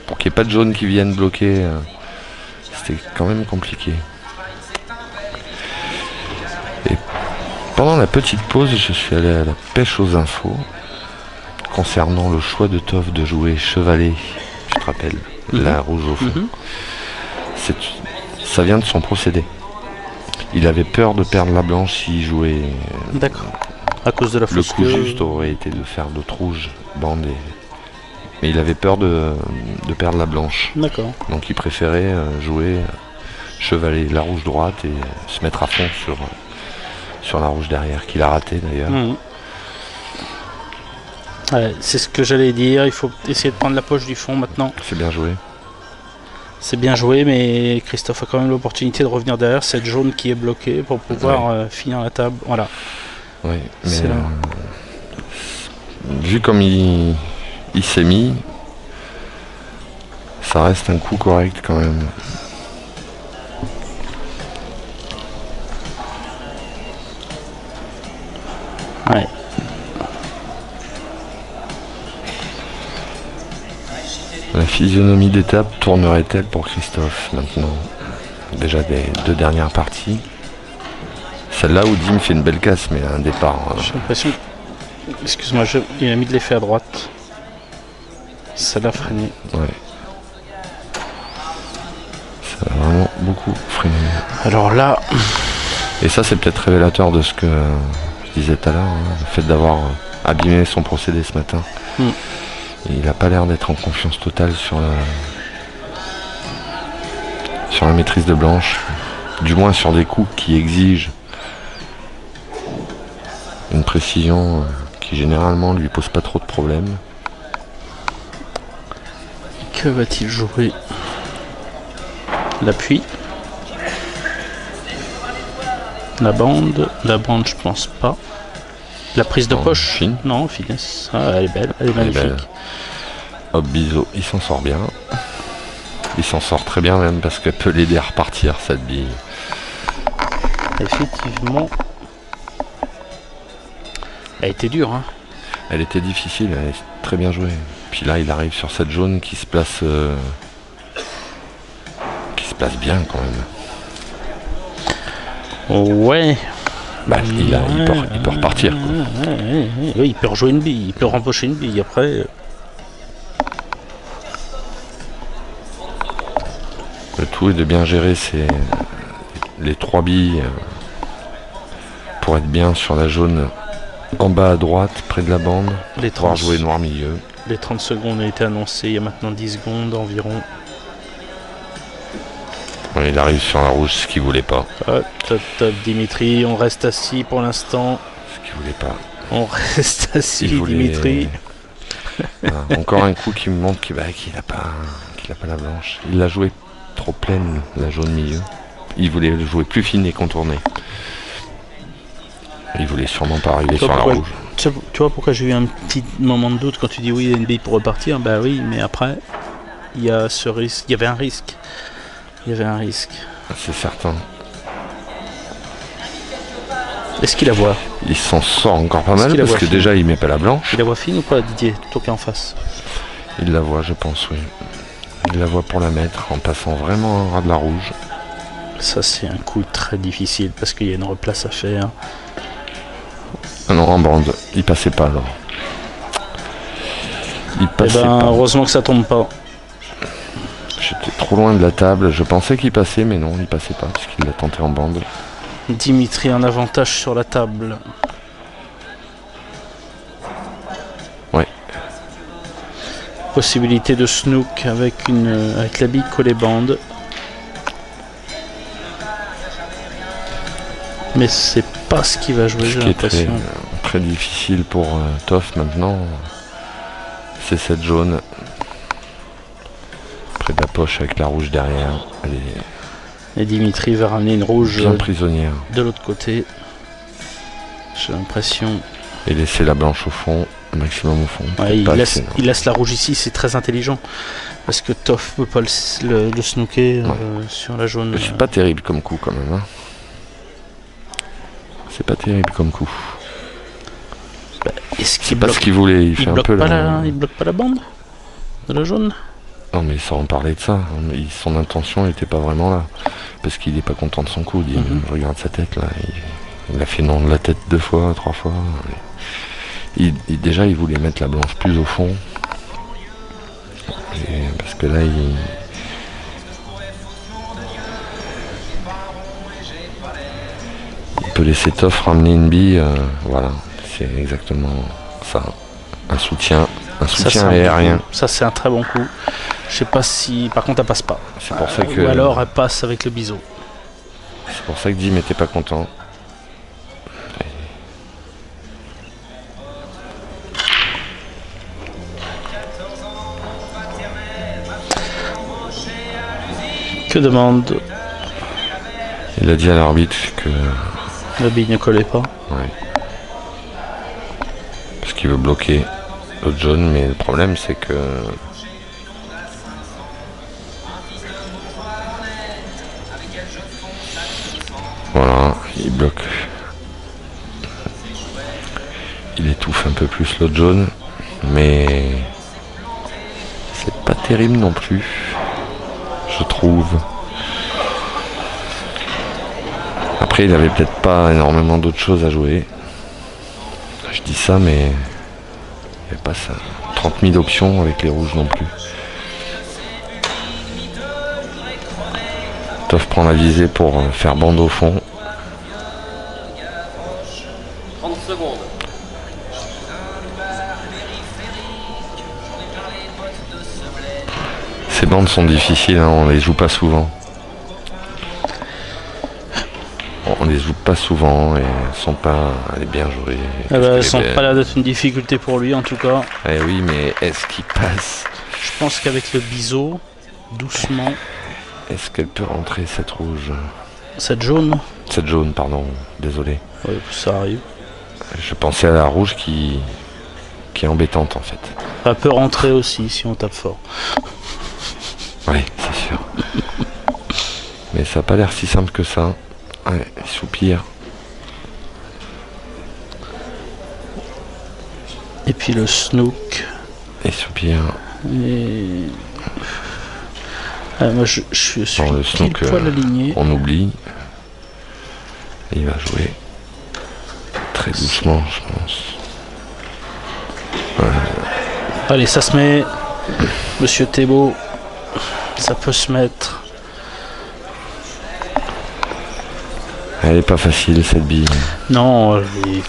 Pour qu'il n'y ait pas de jaune qui vienne bloquer, c'était quand même compliqué. Et pendant la petite pause, je suis allé à la pêche aux infos concernant le choix de Tov de jouer chevalet, tu te rappelles, la rouge au fond. Ça vient de son procédé. Il avait peur de perdre la blanche s'il jouait.
D'accord. À cause de la fausse.
Le coup juste aurait été de faire d'autres rouges bandées. Mais il avait peur de perdre la blanche.
D'accord.
Donc il préférait jouer chevalet, la rouge droite et se mettre à fond sur la rouge derrière, qu'il a raté d'ailleurs.
Ouais, c'est ce que j'allais dire, il faut essayer de prendre la poche du fond maintenant.
C'est bien joué.
C'est bien joué, mais Christophe a quand même l'opportunité de revenir derrière cette jaune qui est bloquée pour pouvoir finir la table. Voilà.
Oui, mais vu comme il s'est mis, ça reste un coup correct quand même.
Ouais.
La physionomie d'étape tournerait-elle pour Christophe maintenant? déjà des 2 dernières parties. Celle-là où Dim fait une belle casse, mais un départ.
J'ai l'impression. Excuse-moi, il a mis de l'effet à droite. Ça l'a freiné.
Ouais. Ça a vraiment beaucoup freiné.
Alors là.
Et ça, c'est peut-être révélateur de ce que je disais tout à l'heure, hein, le fait d'avoir abîmé son procédé ce matin. Il n'a pas l'air d'être en confiance totale sur la maîtrise de Blanche, du moins sur des coups qui exigent une précision qui généralement lui pose pas trop de problèmes.
Que va-t-il jouer? L'appui. La bande, je pense pas. La prise de poche,
fine.
Non, finesse. Ah, elle est belle, elle est magnifique.
Hop, Biseau, il s'en sort bien. Il s'en sort très bien même parce qu'elle peut l'aider à repartir cette bille.
Effectivement. Elle était dure, hein.
Elle était difficile, elle est très bien jouée. Puis là, il arrive sur cette jaune qui se place bien quand même.
Ouais.
Bah, il peut repartir.
Oui, il peut rejouer une bille, il peut rempocher une bille après.
Le tout est de bien gérer les 3 billes pour être bien sur la jaune en bas à droite, près de la bande, pouvoir jouer noir milieu.
Les 30 secondes ont été annoncées il y a maintenant 10 secondes environ.
Ouais, il arrive sur la rouge, ce qu'il voulait pas.
Top, Dimitri, on reste assis pour l'instant.
Ce qu'il voulait pas.
On reste assis, Dimitri.
Voilà, encore un coup qui me montre qu'il n'a pas la blanche. Il l'a joué trop pleine, la jaune milieu. Il voulait le jouer plus fine et contourné. Il voulait sûrement pas arriver sur la rouge.
Tu vois pourquoi j'ai eu un petit moment de doute quand tu dis oui, il y a une bille pour repartir? Bah oui, mais après, il y a ce risque. Il y avait un risque.
C'est certain.
Est-ce qu'il la voit?
Il s'en sort encore pas mal parce que déjà il met pas la blanche.
Il la voit fine ou pas, Didier? Toi qui es en face.
Il la voit, je pense, oui. Il la voit pour la mettre en passant vraiment au ras de la rouge.
Ça, c'est un coup très difficile parce qu'il y a une replace à faire.
Ah non, en bande, il passait pas alors. Il passait pas.
Heureusement que ça tombe pas.
J'étais trop loin de la table, je pensais qu'il passait, mais non, il passait pas puisqu'il l'a tenté en bande.
Dimitri en avantage sur la table.
Ouais.
Possibilité de snook avec la bille collée bande. Mais c'est pas ce qui va jouer, j'ai l'impression.
Très difficile pour Toff maintenant. C'est cette jaune. Près de la poche avec la rouge derrière.
Et Dimitri va ramener une rouge
bien prisonnière
de l'autre côté. J'ai l'impression.
Et laisser la blanche au fond, au maximum au fond.
Ouais, il laisse la rouge ici, c'est très intelligent. Parce que Toff peut pas le snooker sur la jaune.
C'est pas terrible comme coup quand même. Hein. C'est pas terrible comme coup.
C'est
pas ce qu'il voulait. Il fait un peu
il bloque pas la bande de la jaune.
Non mais sans en parler de ça, son intention n'était pas vraiment là. Parce qu'il n'est pas content de son coup. Regarde sa tête là. Il a fait non de la tête 2 fois, 3 fois. Déjà il voulait mettre la blanche plus au fond. Parce que là il peut laisser Toff ramener une bille. Voilà, c'est exactement ça. Un soutien aérien.
Ça c'est un très bon coup. Je sais pas si par contre elle passe pas.
C'est pour ça que.
Ou alors elle passe avec le biseau.
C'est pour ça que Dim n'était pas content.
Que demande?
Il a dit à l'arbitre que
la bille ne collait pas.
Ouais. Parce qu'il veut bloquer l'autre jaune, mais le problème c'est que voilà, il bloque. Il étouffe un peu plus l'autre jaune, mais c'est pas terrible non plus, je trouve. Après, il avait peut-être pas énormément d'autres choses à jouer. Je dis ça, mais il n'y avait pas ça. 30 000 options avec les rouges non plus. Toff prend la visée pour faire bande au fond.
30 secondes.
Ces bandes sont difficiles, hein, on les joue pas souvent. On les joue pas souvent et elles sont pas. Elle est bien jouée.
Elles sont pas là d'être une difficulté pour lui en tout cas.
Eh oui, mais est-ce qu'il passe?
Je pense qu'avec le biseau, doucement.
Est-ce qu'elle peut rentrer cette rouge?
Cette jaune?
Cette jaune, pardon, désolé.
Oui, ça arrive.
Je pensais à la rouge qui est embêtante en fait.
Elle peut rentrer aussi si on tape fort.
Oui, c'est sûr. Mais ça n'a pas l'air si simple que ça. Ouais, il soupire.
Et puis le snook.
Il soupire.
Et... moi je suis
Bon, le
pile
snook,
poil aligné.
on oublie. Et il va jouer très doucement, je pense.
Allez, ça se met. Monsieur Thébault, ça peut se mettre.
Elle est pas facile cette bille.
Non, elle est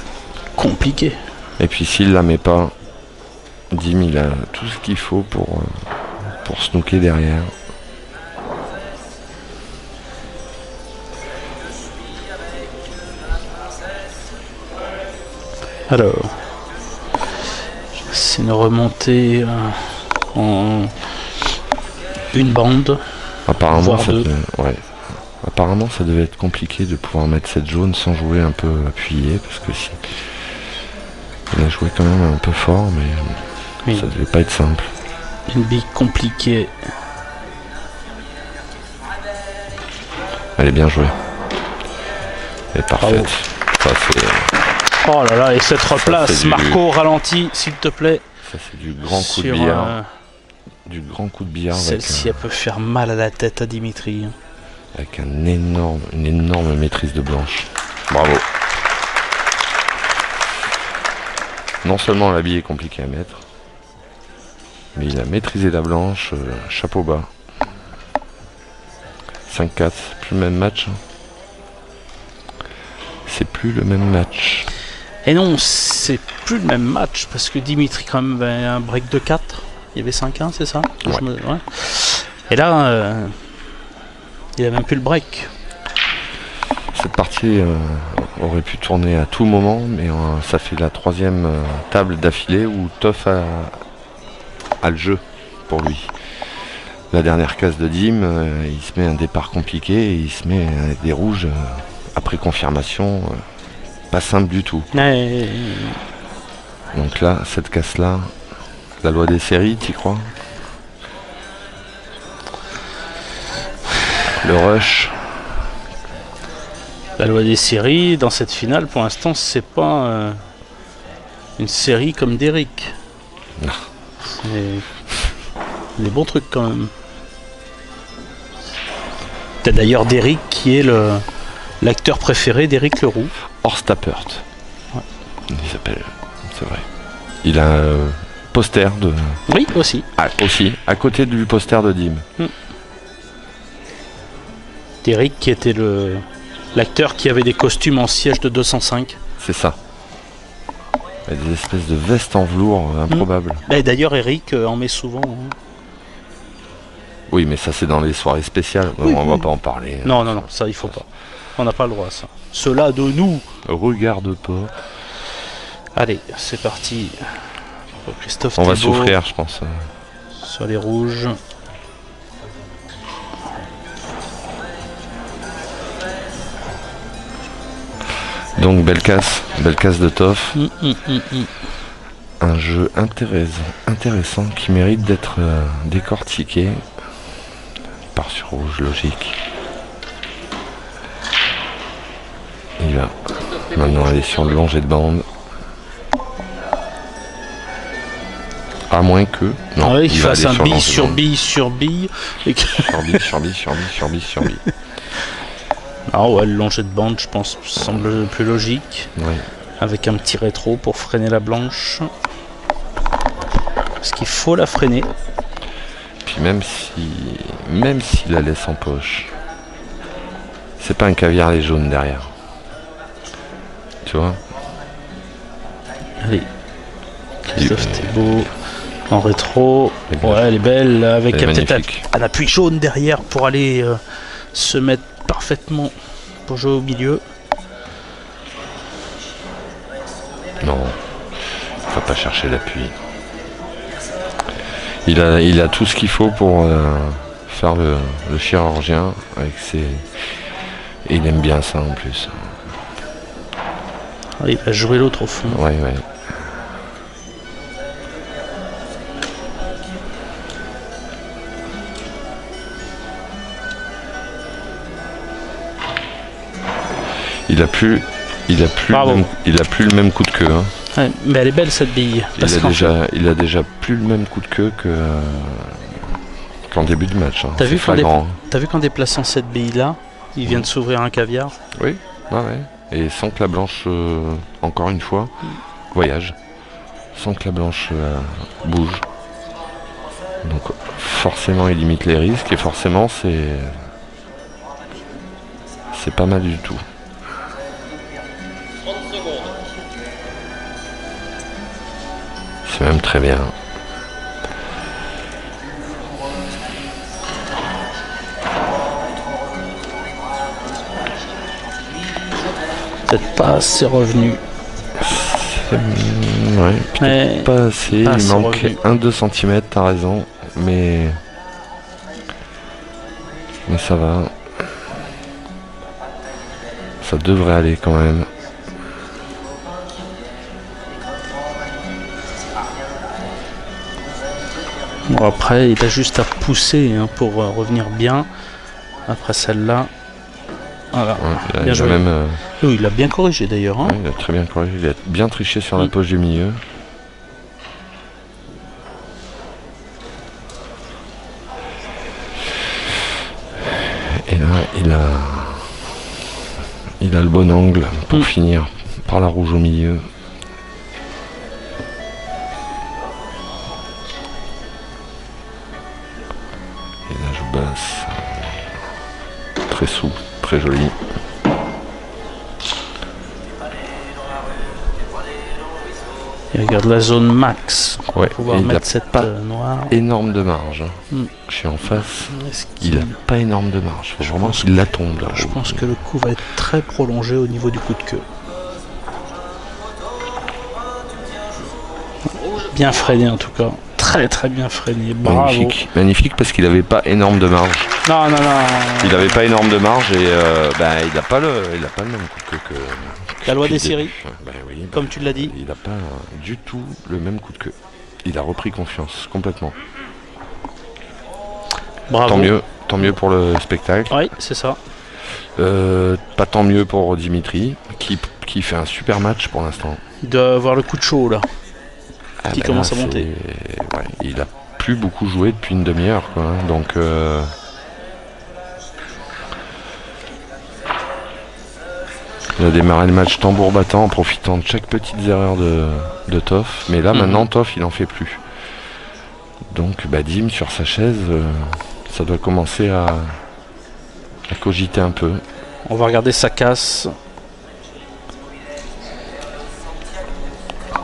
compliquée.
Et puis s'il la met pas, Dim il a tout ce qu'il faut pour snooker derrière.
Alors, c'est une remontée en une bande.
Apparemment
voire
ça,
deux.
ouais. Apparemment ça devait être compliqué de pouvoir mettre cette jaune sans jouer un peu appuyé, parce que si il a joué quand même un peu fort, mais
Oui.
ça devait pas être simple.
Une bille compliquée.
Elle est bien jouée. Elle est parfaite. Ça c'est
Oh là là, et cette replace,
c'est du-
Marco, ralentis, s'il te plaît.
du grand coup de
Sur,
billard. Du grand coup de billard avec,
celle-ci, elle peut faire mal à la tête à Dimitri.
avec une énorme maîtrise de blanche. Bravo. Non seulement la bille est compliquée à mettre, mais il a maîtrisé la blanche, chapeau bas. 5-4, c'est plus le même match. C'est plus le même match.
Et non, c'est plus le même match parce que Dimitri quand même avait un break de 4. Il y avait 5-1, c'est ça?
Ouais.
Ouais. Et là, il a même plus le break.
Cette partie aurait pu tourner à tout moment, mais ça fait la troisième table d'affilée où Toff a le jeu pour lui. La dernière case de Dim, il se met un départ compliqué et il se met avec des rouges après confirmation, pas simple du tout.
Ouais.
Donc là, cette case-là, la loi des séries, t'y crois? Le rush.
La loi des séries, dans cette finale, pour l'instant, c'est pas une série comme d'Eric.
Non.
C'est des bons trucs quand même. T'as d'ailleurs d'Eric qui est l'acteur préféré d'Eric Leroux.
Horst Tappert.
Ouais.
Il s'appelle, c'est vrai. Il a un poster de.
Oui, aussi.
Ah, aussi, à côté du poster de Dim.
D'Eric qui était l'acteur qui avait des costumes en siège de 205.
C'est ça. Il y a des espèces de vestes en velours improbables.
Et d'ailleurs, Eric en met souvent. Hein.
Oui, mais ça c'est dans les soirées spéciales.
Oui,
On
oui.
va pas en parler.
Non, ça il faut pas. On n'a pas le droit à ça. Cela de nous.
Regarde pas.
Allez, c'est parti. Pour Christophe
On va
Thébault
souffrir, je pense.
sur les rouges.
Donc belle casse de Toff.
Mm.
Un jeu intéressant qui mérite d'être décortiqué. Par sur rouge, logique. Il va maintenant aller sur le longer de bande. À moins que. Non,
Ouais, il
va
fasse
aller
un
le
bille
longer de
sur
bande.
bille sur bille. Et que...
Sur bille.
Ah ouais, le long jet de bande, je pense, semble le plus logique.
Ouais.
Avec un petit rétro pour freiner la blanche. Parce qu'il faut la freiner.
Puis même s'il la laisse en poche, c'est pas un caviar les jaunes derrière. Tu vois?
Allez. Christophe Thébault en rétro. Ouais, elle est belle. Avec peut-être un appui jaune derrière pour aller se mettre parfaitement pour jouer au milieu.
Non, faut pas chercher l'appui. Il a tout ce qu'il faut pour faire le chirurgien avec ses. Et il aime bien ça en plus.
Ah, il va jouer l'autre au fond.
Ouais. Il a plus le même coup de queue. Hein.
Ouais, mais elle est belle cette bille.
Il a déjà plus le même coup de queue qu'en début de match. Hein.
T'as vu qu'en déplaçant cette bille là, il vient de s'ouvrir un caviar?
Oui, ouais. Et sans que la blanche, encore une fois, voyage. Sans que la blanche bouge. Donc forcément il limite les risques et forcément c'est pas mal du tout.
30 secondes.
C'est même très bien.
Peut-être pas assez revenu.
Ouais, peut-être pas assez. Il manque 1-2 cm, t'as raison. Mais ça va. Ça devrait aller quand même.
Bon, après, il a juste à pousser hein, pour revenir bien. Après celle-là. Voilà.
Ouais,
bien joué.
Même,
oui, il a bien corrigé d'ailleurs. Hein.
Ouais, il a très bien corrigé. Il a bien triché sur la poche du milieu. Et là, il a le bon angle pour finir par la rouge au milieu. Et là, je basse. Très souple, très joli.
Il regarde la zone max.
Ouais,
pour pouvoir mettre cette noire.
Énorme de marge. Je suis en face. Il n'a pas énorme de marge. Il faut vraiment qu'il la tombe là.
Je pense que le coup va être très prolongé au niveau du coup de queue. Bien freiné en tout cas. Très très bien freiné. Bravo.
Magnifique. Magnifique parce qu'il n'avait pas énorme de marge.
Non.
Il n'avait pas énorme de marge et il n'a pas le même coup de queue que.
La loi des séries.
Oui,
comme tu l'as dit.
Il n'a pas du tout le même coup de queue. Il a repris confiance complètement.
Bravo.
Tant mieux pour le spectacle.
Oui, c'est ça.
Pas tant mieux pour Dimitri qui fait un super match pour l'instant.
Il doit avoir le coup de chaud là. Qui commence à monter.
Ouais, il a plus beaucoup joué depuis une demi-heure quoi. Hein, donc il a démarré le match tambour battant en profitant de chaque petite erreur de Toff. Mais là maintenant Toff il en fait plus. Donc Dim sur sa chaise, ça doit commencer à cogiter un peu.
On va regarder sa casse.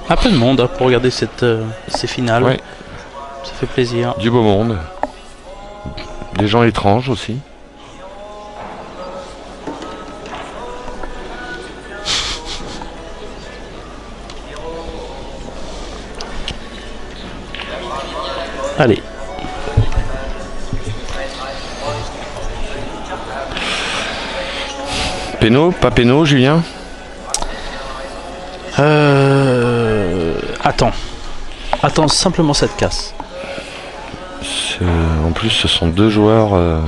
Un peu de monde hein, pour regarder ces finales.
Ouais.
Ça fait plaisir.
Du beau monde. Des gens étranges aussi.
Allez.
Péno, pas péno, Julien?
Attends simplement cette casse.
En plus, ce sont deux joueurs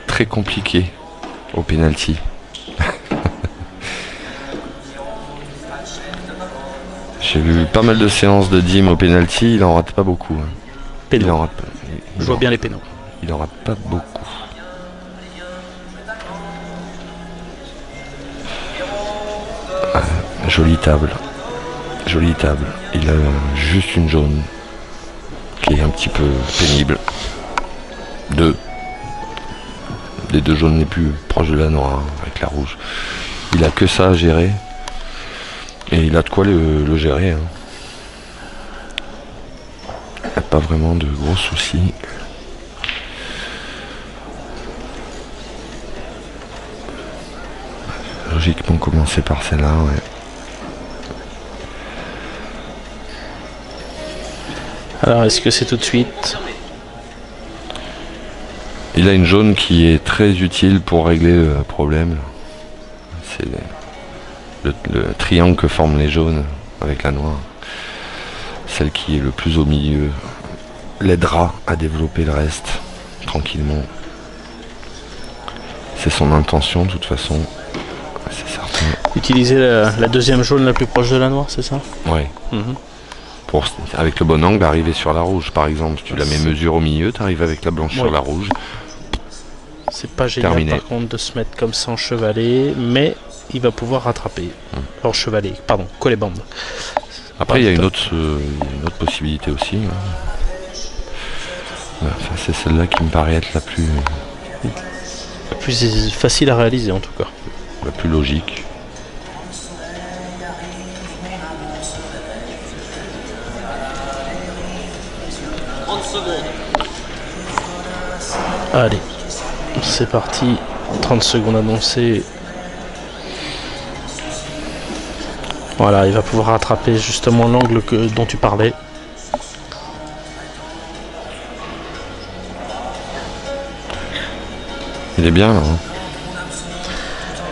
très compliqués au penalty. J'ai vu pas mal de séances de Dim au penalty, il en rate pas beaucoup.
Péno.
Il en rate,
Je vois bien les pénaux.
il en rate pas beaucoup. Jolie table. Jolie table. Il a juste une jaune qui est un petit peu pénible. Les deux jaunes les plus proches de la noire, hein, avec la rouge. Il a que ça à gérer. Et il a de quoi le gérer. Hein. Il n'y a pas vraiment de gros soucis. Logiquement commencer par celle-là, ouais.
Alors, est-ce que c'est tout de suite?
Il a une jaune qui est très utile pour régler le problème. C'est le triangle que forment les jaunes avec la noire. Celle qui est le plus au milieu l'aidera à développer le reste tranquillement. C'est son intention de toute façon, c'est certain.
Utiliser la deuxième jaune la plus proche de la noire, c'est ça?
Ouais. Pour, avec le bon angle, arriver sur la rouge par exemple. Si tu la mets mesure au milieu, tu arrives avec la blanche sur la rouge.
C'est pas génial
Terminé.
par contre de se mettre comme ça en chevalet, mais il va pouvoir rattraper. En chevalet, pardon, collébande.
Après il y a une autre possibilité aussi. Enfin, c'est celle-là qui me paraît être la plus
facile à réaliser en tout cas.
La plus logique.
Allez, c'est parti. 30 secondes annoncées. Voilà, il va pouvoir rattraper justement l'angle dont tu parlais.
Il est bien là. Hein.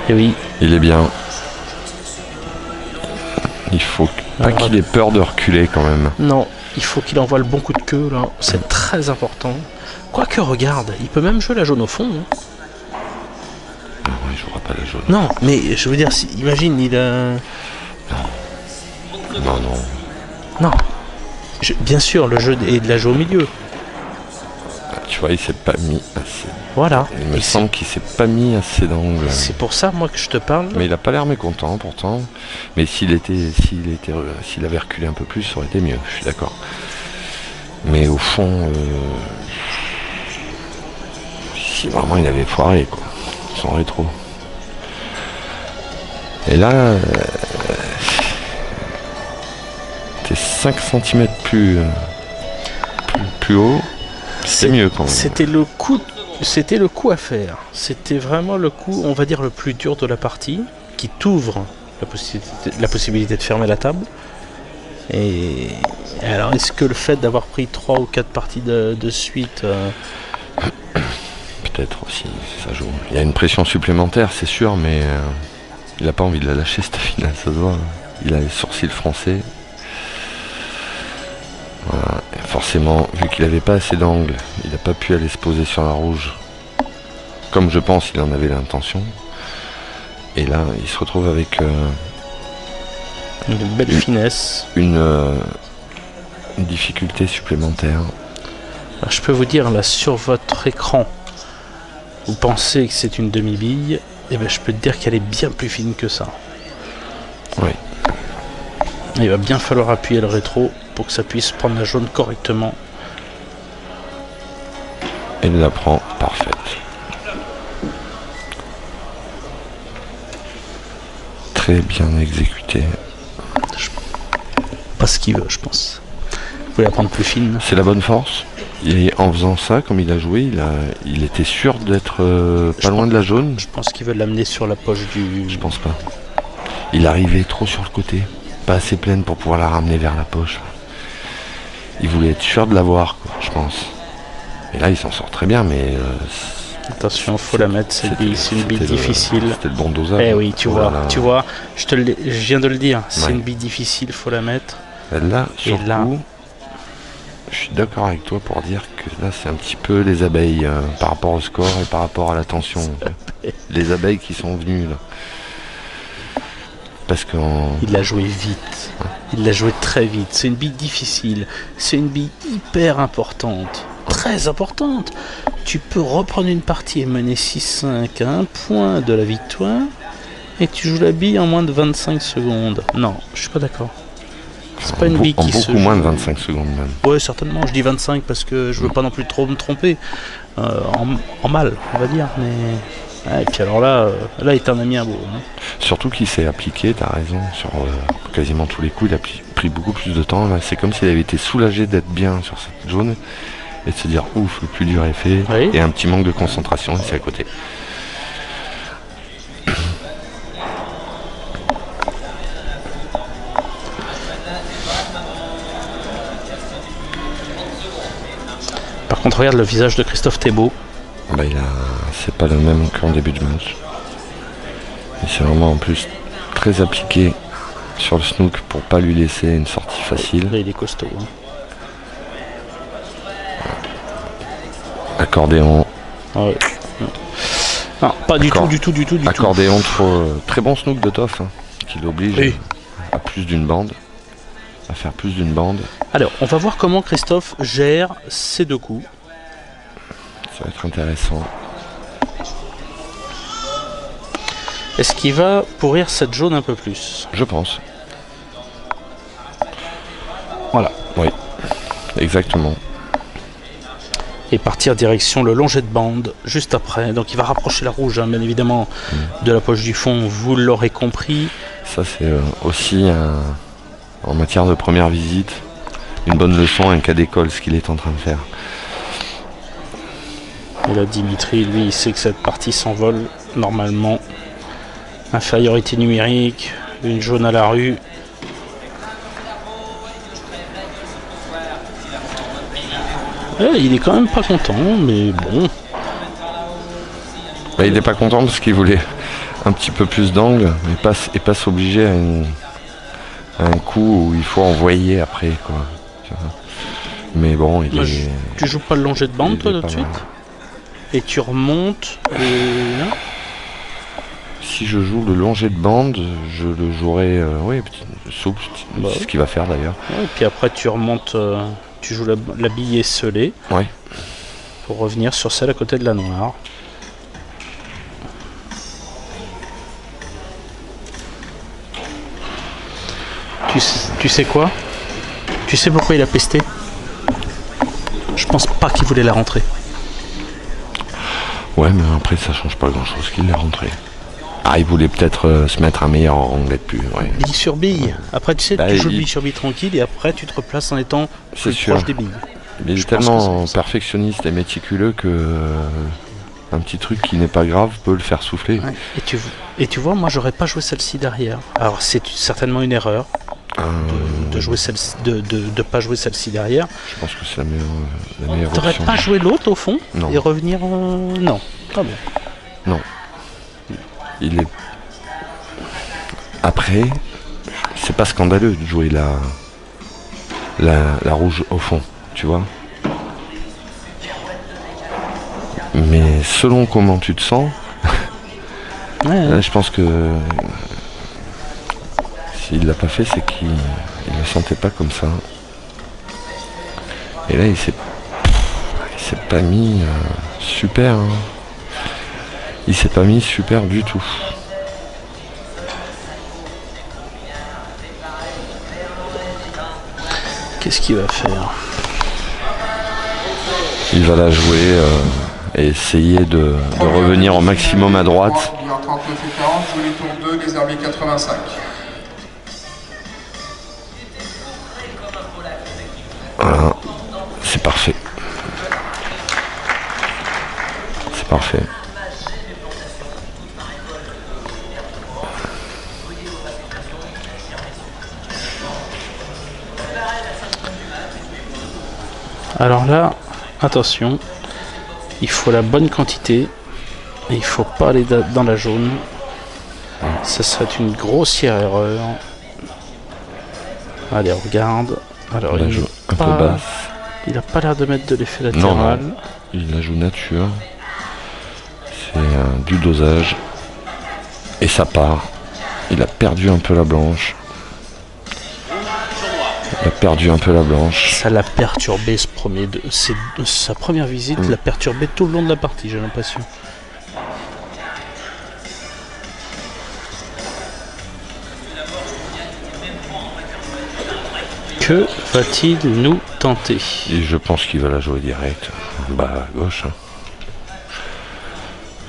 Et oui.
Il est bien. Il faut pas qu'il ait peur de reculer quand même.
Non, il faut qu'il envoie le bon coup de queue là. C'est très important. Quoique regarde, il peut même jouer la jaune au fond. Hein.
Non, il jouera pas la jaune.
Non, mais je veux dire, imagine, il a...
Non.
Non. Bien sûr, le jeu est de la jouer au milieu.
Tu vois, il s'est pas mis assez.
Voilà.
Il me semble qu'il s'est pas mis assez d'angle.
C'est pour ça, moi, que je te parle.
Mais il a pas l'air mécontent, pourtant. Mais s'il avait reculé un peu plus, ça aurait été mieux, je suis d'accord. Mais au fond, si vraiment il avait foiré, quoi, son rétro. Et là, t'es 5 cm plus haut, c'est mieux quand même.
C'était le coup à faire. C'était vraiment le coup, on va dire, le plus dur de la partie, qui t'ouvre la possibilité de fermer la table. Et alors, est-ce que le fait d'avoir pris 3 ou 4 parties de suite...
Peut-être aussi, ça joue. Il y a une pression supplémentaire, c'est sûr, mais il n'a pas envie de la lâcher cette finale, ça se voit. Il a les sourcils froncés. Voilà. Et forcément, vu qu'il n'avait pas assez d'angle, il n'a pas pu aller se poser sur la rouge. Comme je pense, il en avait l'intention. Et là, il se retrouve avec...
une belle finesse.
Une difficulté supplémentaire.
Alors, je peux vous dire, là, sur votre écran, vous pensez que c'est une demi-bille, et ben, je peux te dire qu'elle est bien plus fine que ça.
Oui.
Il va bien falloir appuyer le rétro pour que ça puisse prendre la jaune correctement.
Et il la prend parfaite. Très bien exécuté.
Pas ce qu'il veut, je pense. Vous pouvez la prendre plus fine.
C'est la bonne force. Et en faisant ça, comme il a joué, il était sûr d'être pas loin de la jaune.
Je pense qu'il veut l'amener sur la poche du...
Je pense pas. Il arrivait trop sur le côté. Pas assez pleine pour pouvoir la ramener vers la poche. Il voulait être sûr de l'avoir, quoi, je pense. Et là, il s'en sort très bien, mais...
Attention, faut la mettre, c'est une bille difficile.
C'était le bon dosage.
Eh oui, tu vois, je viens de le dire, c'est
Ouais.
une bille difficile, faut la mettre.
Là, sur
Et
le
là-
coup, je suis d'accord avec toi pour dire que là, c'est un petit peu les abeilles par rapport au score et par rapport à la tension. Les abeilles qui sont venues, là. Parce qu'en...
Il l'a joué vite, il l'a joué très vite, c'est une bille difficile, c'est une bille hyper importante, très importante. Tu peux reprendre une partie et mener 6-5 à un point de la victoire, Et tu joues la bille en moins de 25 secondes. Non, je suis pas d'accord. C'est pas une bille qui se
beaucoup moins de
joue.
25 secondes même.
Ouais, certainement. Je dis 25 parce que je veux pas non plus trop me tromper. En mal, on va dire. Mais ouais, et puis alors là, là, il t'en a mis un beau. Hein.
Surtout qu'il s'est appliqué, t'as raison, sur quasiment tous les coups. Il a pris beaucoup plus de temps. Là, c'est comme s'il avait été soulagé d'être bien sur cette jaune et de se dire ouf, le plus dur est fait.
Oui.
Et un petit manque de concentration, et c'est à côté.
Par contre, regarde le visage de Christophe Thébault.
Bah, c'est pas le même qu'en début de match. Il s'est vraiment en plus très appliqué sur le snook pour pas lui laisser une sortie facile.
Là, il est costaud. Hein.
Accordéon.
Ouais. Non, pas du
Accord.
tout.
Accordéon, très bon snook de Toff, hein, qui l'oblige
Oui.
à plus d'une bande. À faire plus d'une bande.
Alors, on va voir comment Christophe gère ces deux coups.
Ça va être intéressant.
Est-ce qu'il va pourrir cette jaune un peu plus?
Je pense. Voilà, oui. Exactement.
Et partir direction le long jet de bande juste après. Donc il va rapprocher la rouge, hein, bien évidemment, de la poche du fond, vous l'aurez compris.
Ça, c'est aussi, en matière de première visite, une bonne leçon, un cas d'école, ce qu'il est en train de faire.
Et là, Dimitri, lui, il sait que cette partie s'envole normalement. Infériorité numérique, une jaune à la rue. Il est quand même pas content, mais bon.
Bah, il n'est pas content parce qu'il voulait un petit peu plus d'angle et pas s'obliger à un coup où il faut envoyer après, quoi. Tu vois. Mais bon, il
Moi,
est...
Tu joues pas le long jet de bande,
il
toi,
est
tout de
pas
suite?
mal.
Et tu remontes, et là
Si je joue le long jet de bande, je le jouerai souple,
Bah
c'est
oui.
ce qu'il va faire d'ailleurs.
Ouais, puis après tu remontes, tu joues la bille esselée
Ouais.
pour revenir sur celle à côté de la noire. Tu sais quoi? Tu sais pourquoi il a pesté? Je pense pas qu'il voulait la rentrer.
Ouais, mais après ça change pas grand chose qu'il l'ait rentré. Ah, il voulait peut-être se mettre un meilleur angle plus. Ouais.
Bille sur bille. Après tu sais,
Bah,
tu joues
il-
bille sur bille tranquille et après tu te replaces en étant
C'est
plus
sûr.
proche des billes.
Il
Je
est
pense que
tellement
c'est-
perfectionniste et méticuleux que un petit truc qui n'est pas grave peut le faire souffler.
Ouais. Et tu vois, moi j'aurais pas joué celle-ci derrière. Alors c'est certainement une erreur de jouer de pas jouer celle-ci derrière.
Je pense que c'est la meilleure
T'aurais
option.
pas joué l'autre au fond
Non.
et revenir non. Ah bon.
Non. Il est. Après, c'est pas scandaleux de jouer la rouge au fond, tu vois. Mais selon comment tu te sens,
Ouais,
là, je pense que s'il l'a pas fait, c'est qu'il le sentait pas comme ça. Et là, il s'est pas mis super. Hein. Il s'est pas mis super du tout.
Qu'est-ce qu'il va faire?
Il va la jouer et essayer de revenir au maximum à droite.
Il est en 39 et 40, joue les tours 2, les herbiers 85.
Voilà. C'est parfait. C'est parfait.
Alors là, attention, il faut la bonne quantité et il faut pas aller dans la jaune. Ça serait une grossière erreur. Allez, on regarde. Alors,
Il la
il
joue
n'est
un peu
pas-
basse.
il a pas l'air de mettre de l'effet
Non,
latéral.
non. Il la joue nature. C'est du dosage. Et ça part. Il a perdu un peu la blanche. Il a perdu un peu la blanche.
Ça l'a perturbé ce premier. Sa première visite l'a perturbé tout le long de la partie, j'ai l'impression. Que va-t-il nous tenter?
Et je pense qu'il va la jouer direct. Bah à gauche. Hein.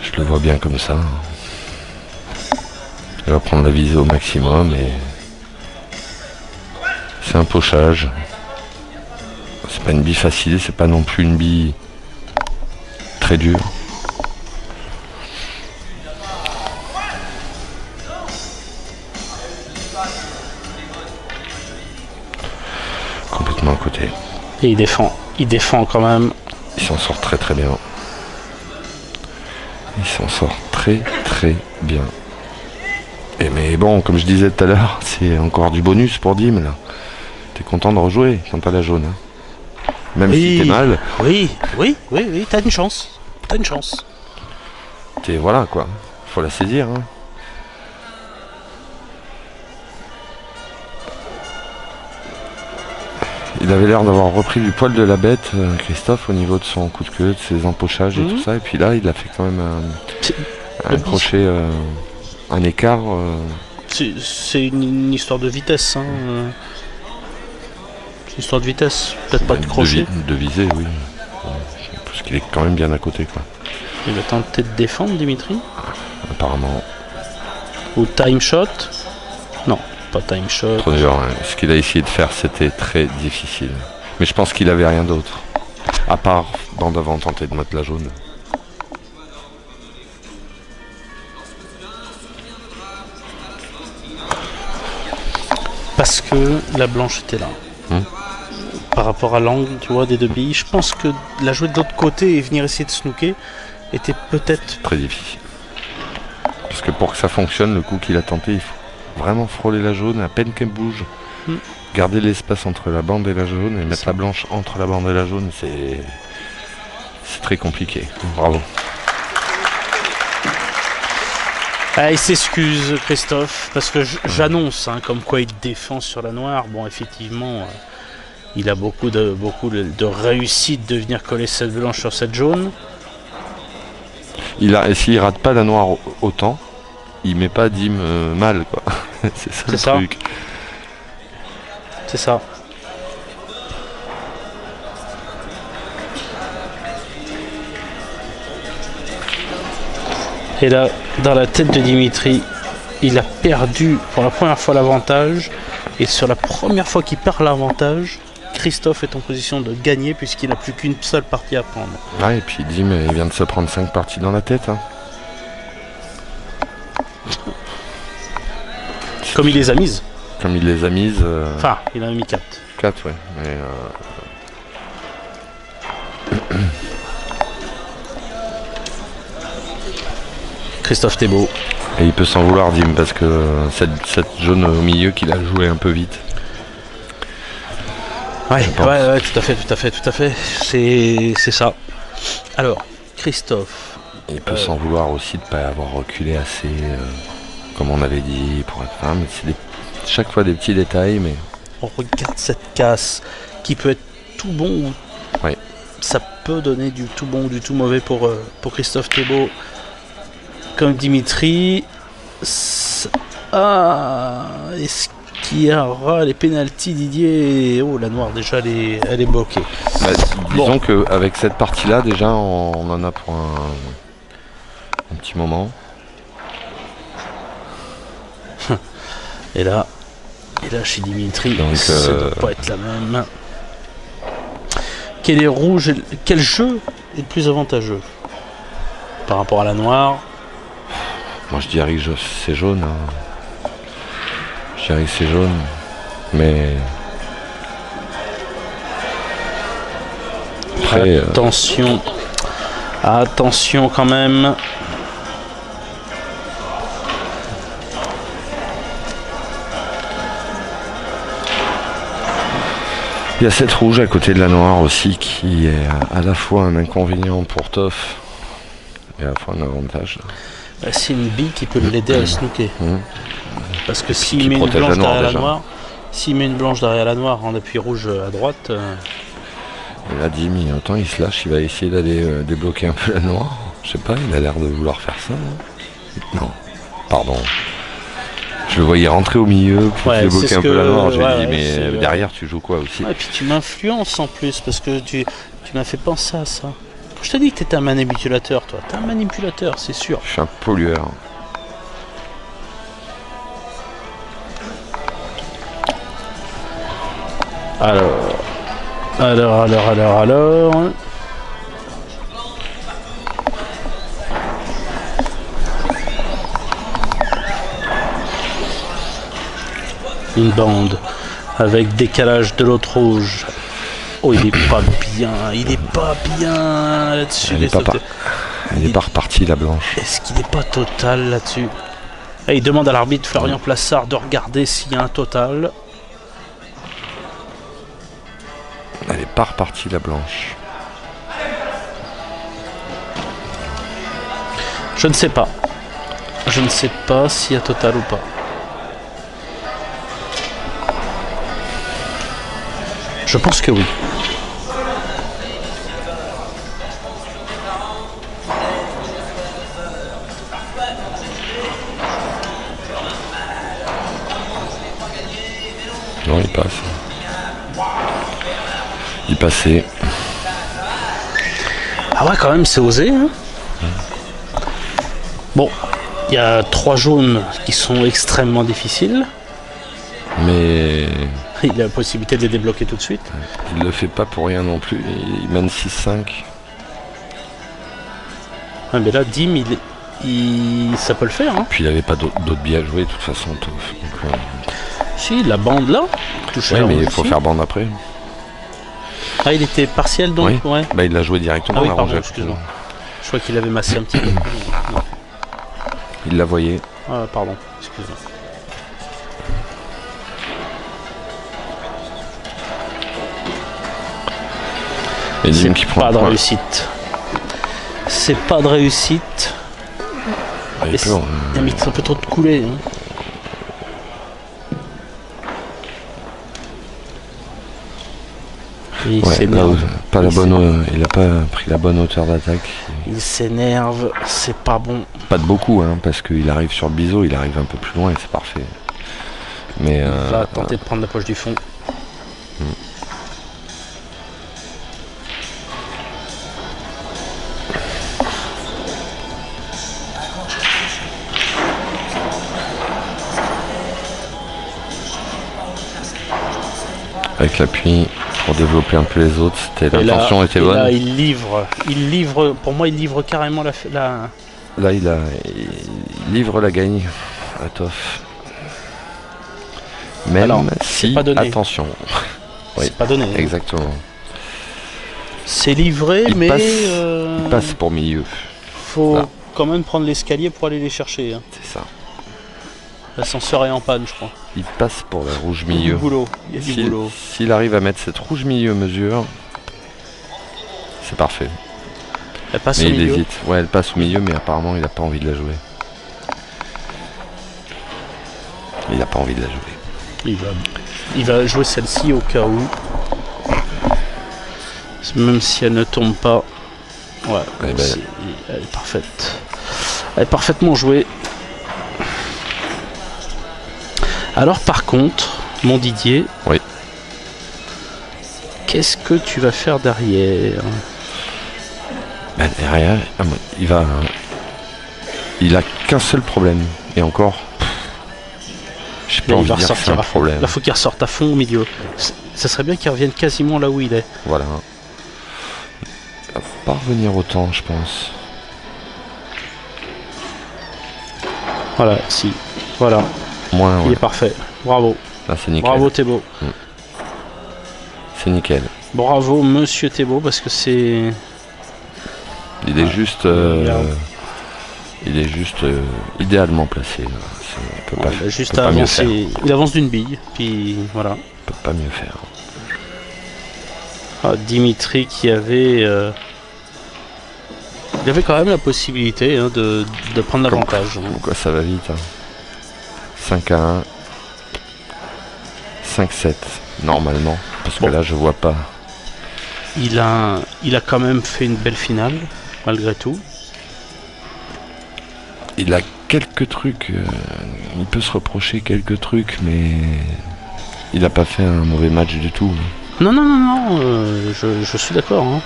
Je le vois bien comme ça. Il va prendre la visée au maximum et c'est un pochage. C'est pas une bille facile, c'est pas non plus une bille très dure. Complètement à côté.
Et il défend quand même.
Il s'en sort très très bien. Il s'en sort très très bien. Et mais bon, comme je disais tout à l'heure, c'est encore du bonus pour Dim là. T'es content de rejouer quand t'as la jaune. Hein. Même si t'es mal.
Oui, t'as une chance. T'as une chance.
T'es voilà quoi. Faut la saisir. Hein. Il avait l'air d'avoir repris du poil de la bête, Christophe, au niveau de son coup de queue, de ses empochages et tout ça. Et puis là, il a fait quand même un crochet, un écart.
C'est une histoire de vitesse. Hein. C'est une histoire de vitesse. Peut-être pas de crochet.
De visée, oui. Parce qu'il est quand même bien à côté, quoi.
Il va tenter de défendre, Dimitri.
Apparemment.
Ou time shot. Non. Pas time shot.
Trop dur, hein. Ce qu'il a essayé de faire, c'était très difficile. Mais je pense qu'il avait rien d'autre. À part d'en avant tenter de mettre la jaune.
Parce que la blanche était là. Par rapport à l'angle, tu vois, des deux billes. Je pense que la jouer de l'autre côté et venir essayer de snooker était peut-être
très difficile. Parce que pour que ça fonctionne, le coup qu'il a tenté, il faut vraiment frôler la jaune à peine qu'elle bouge. Garder l'espace entre la bande et la jaune et mettre la blanche entre la bande et la jaune, c'est très compliqué. Bravo.
Ah, il s'excuse, Christophe, parce que j'annonce hein, comme quoi il défend sur la noire. Bon, effectivement, il a beaucoup de réussite de venir coller cette blanche sur cette jaune.
Et s'il rate pas la noire autant, il met pas Dim mal, quoi. C'est ça le truc.
C'est ça. Et là, dans la tête de Dimitri, il a perdu pour la première fois l'avantage. Et sur la première fois qu'il perd l'avantage, Christophe est en position de gagner puisqu'il n'a plus qu'une seule partie à prendre.
Ouais, et puis Dim, il vient de se prendre 5 parties dans la tête. Hein.
Comme il les a mises.
Comme il les a mises.
Enfin, il en a mis 4.
4, ouais. Mais
Christophe Thébault.
Et il peut s'en vouloir, Dim, parce que cette jaune au milieu qu'il a joué un peu vite.
Ouais, tout à fait. C'est ça. Alors, Christophe.
Il peut s'en vouloir aussi de ne pas avoir reculé assez, comme on avait dit, pour être femme. C'est chaque fois des petits détails, mais...
On regarde cette casse qui peut être tout bon ou...
Ouais.
Ça peut donner du tout bon ou du tout mauvais pour Christophe Thébault. Comme Dimitri. Est-ce qu'il y aura les pénaltys, Didier? Oh, la noire déjà elle est bloquée.
Bah, disons qu'avec cette partie-là, déjà on en a pour un petit moment.
Et là chez Dimitri,
donc,
ça ne doit pas être la même. Quel est rouge? Quel jeu est le plus avantageux par rapport à la noire?
Moi je dirais que c'est jaune. Hein. Je dirais que c'est jaune. Mais... Après,
Attention quand même.
Il y a cette rouge à côté de la noire aussi qui est à la fois un inconvénient pour Toff et à la fois un avantage.
C'est une bille qui peut l'aider à snooker. Parce que s'il met une blanche derrière la noire, s'il met une blanche derrière la noire en appui rouge à droite.
Et là, Dim, autant il se lâche, il va essayer d'aller débloquer un peu la noire. Je sais pas, il a l'air de vouloir faire ça. Non, pardon. Je le voyais rentrer au milieu, pour
Ouais,
débloquer
c'est ce
un peu la
que-
noire. J'ai
ouais,
dit,
ouais,
mais
c'est-
derrière, tu joues quoi aussi?
Ouais, et puis tu m'influences en plus, parce que tu m'as fait penser à ça. Je te dis que t'étais un manipulateur, toi. T'es un manipulateur, c'est sûr.
Je suis un pollueur.
Alors. Une bande avec décalage de l'autre rouge. Oh, il est pas bien là-dessus.
Elle est pas repartie, la blanche.
Est-ce qu'il n'est pas total là-dessus? Et il demande à l'arbitre Florian Plassard de regarder s'il y a un total.
Elle est pas repartie, la blanche.
Je ne sais pas. Je ne sais pas s'il y a total ou pas. Je pense que oui.
Non, il passe. Il passait.
Ah ouais, quand même, c'est osé. Hein. Bon, il y a 3 jaunes qui sont extrêmement difficiles.
Mais
Il a la possibilité de les débloquer tout de suite.
il le fait pas pour rien non plus. Il mène 6-5.
Ouais, mais là, Dim, ça peut le faire. Hein.
Puis il avait pas d'autres billes à jouer de toute façon. Donc,
Si, la bande là. touche
ouais,
la
mais
rouge
il faut
ici.
faire bande après.
Ah, il était partiel donc.
Oui.
Ouais.
Bah, il l'a joué directement.
Ah oui,
la
pardon,
rouge.
excuse-moi. Je crois qu'il avait massé un petit peu. Non.
Il la voyait.
Ah, pardon, excuse-moi.
Et Dim
C'est
qui prend
pas
le
de
point.
réussite. C'est pas de réussite.
Ah, il
Et
peut,
il a mis un peu trop de coulées. Hein. Et il
ouais, là,
s'énerve.
pas la
Il
bonne, il a pas pris la bonne hauteur d'attaque.
Il s'énerve, c'est pas bon.
Pas de beaucoup, hein, parce qu'il arrive sur le biseau, il arrive un peu plus loin et c'est parfait. Mais
Il va tenter de prendre la poche du fond.
avec l'appui pour développer un peu les autres,
Et là-
l'intention était
et
bonne.
Là, il livre, pour moi, il livre carrément la...
Là, il livre la gagne à Toff. Même
Alors,
si,
c'est pas donné.
attention. Oui,
C'est pas donné. hein.
exactement.
C'est livré,
Il
mais
passe- Il passe pour milieu,
faut
Là.
quand même prendre l'escalier pour aller les chercher. Hein.
c'est ça.
L'ascenseur est en panne, je crois.
Il passe pour la rouge
Il y a du
milieu.
boulot. Il y a du
S'il
boulot.
s'il arrive à mettre cette rouge milieu mesure, c'est parfait.
Elle passe
Mais
au
il
milieu.
hésite. Ouais, elle passe au milieu, mais apparemment, il n'a pas envie de la jouer. Il n'a pas envie de la jouer.
Il va jouer celle-ci au cas où. Même si elle ne tombe pas. Ouais,
Eh ben,
elle est parfaite. Elle est parfaitement jouée. Alors par contre, mon Didier.
Oui.
Qu'est-ce que tu vas faire derrière?
Ben, derrière, il a qu'un seul problème. Et encore, j'ai pas
Là, il
envie
va
de dire que c'est
ressortir
un
à fond.
problème.
Là, faut qu'il ressorte à fond au milieu. Ça serait bien qu'il revienne quasiment là où il est.
Voilà. Il va pas revenir autant, je pense.
Voilà, si. Voilà,
Moins,
il
ouais.
est parfait. Bravo.
Là, c'est nickel.
Bravo Thébault.
C'est nickel.
Bravo Monsieur Thébault parce que c'est...
Il est juste,
Regarde.
idéalement placé. Là. On peut pas,
Il a juste
peut
à
pas mieux
avancer. Il avance d'une bille, puis voilà.
On peut pas mieux faire.
Ah, Dimitri qui avait... Il avait quand même la possibilité hein, de prendre l'avantage. hein.
Pourquoi ça va vite, hein. 5-1. 5-7, normalement. Parce que
Bon.
là, je vois pas.
Il a quand même fait une belle finale, malgré tout.
Il a quelques trucs, il peut se reprocher quelques trucs, mais il n'a pas fait un mauvais match du tout.
Non, non, non, non, je suis d'accord. Hein.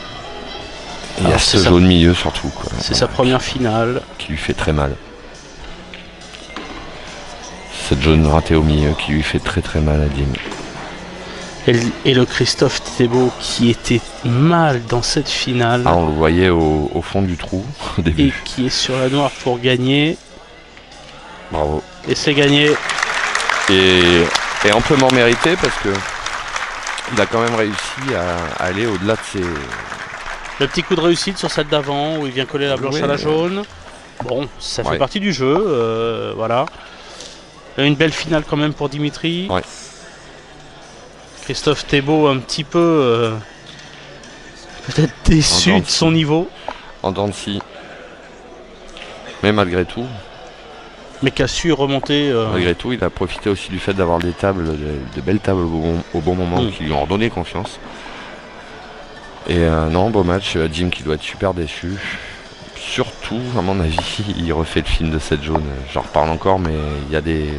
Il y a ce jaune milieu surtout.
C'est sa première finale.
Qui lui fait très mal. Cette jaune ratée au milieu qui lui fait très très mal à Dim.
Et le Christophe Thébault qui était mal dans cette finale.
Ah, on le voyait au fond du trou au début.
Et qui est sur la noire pour gagner.
Bravo.
Et c'est gagné.
Et amplement mérité parce que il a quand même réussi à aller au-delà de ses...
Le petit coup de réussite sur celle d'avant où il vient coller la blanche à la jaune. Bon, ça fait partie du jeu, voilà. Une belle finale quand même pour Dimitri.
Ouais.
Christophe Thébault un petit peu peut-être déçu de son niveau.
En dents de scie. Mais malgré tout.
Mais qui a su remonter.
Malgré tout, il a profité aussi du fait d'avoir des tables, de belles tables au bon moment qui lui ont redonné confiance. Et non, beau match. Jim qui doit être super déçu. Surtout, à mon avis, il refait le film de cette jaune. J'en reparle encore, mais il y a des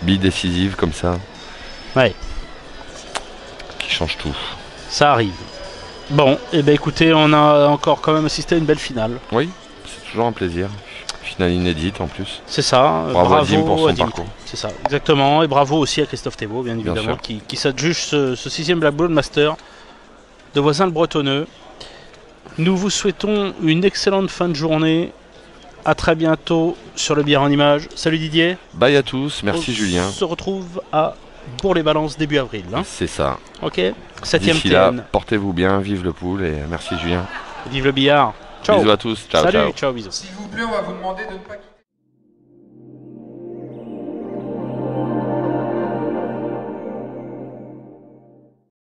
billes décisives comme ça.
Ouais.
Qui changent tout.
Ça arrive. Bon, et ben écoutez, on a encore quand même assisté à une belle finale.
Oui, c'est toujours un plaisir. Finale inédite en plus.
C'est ça.
Bravo à Dim pour son parcours.
C'est ça, exactement. Et bravo aussi à Christophe Thébault, bien évidemment, qui s'adjuge ce 6e Black Ball Master de Voisins-le-Bretonneux. Nous vous souhaitons une excellente fin de journée. À très bientôt sur le Billard en Images. Salut Didier.
Bye à tous, merci Julien.
On se retrouve à Bourg-les-Balances début avril. Hein.
C'est ça.
Ok. 7e
D'ici là,
TN.
portez-vous bien, vive le pool et merci Julien.
Vive le billard. Ciao.
Bisous à tous, ciao.
Salut,
ciao.
ciao, bisous.
S'il vous plaît, on va vous demander de ne pas quitter.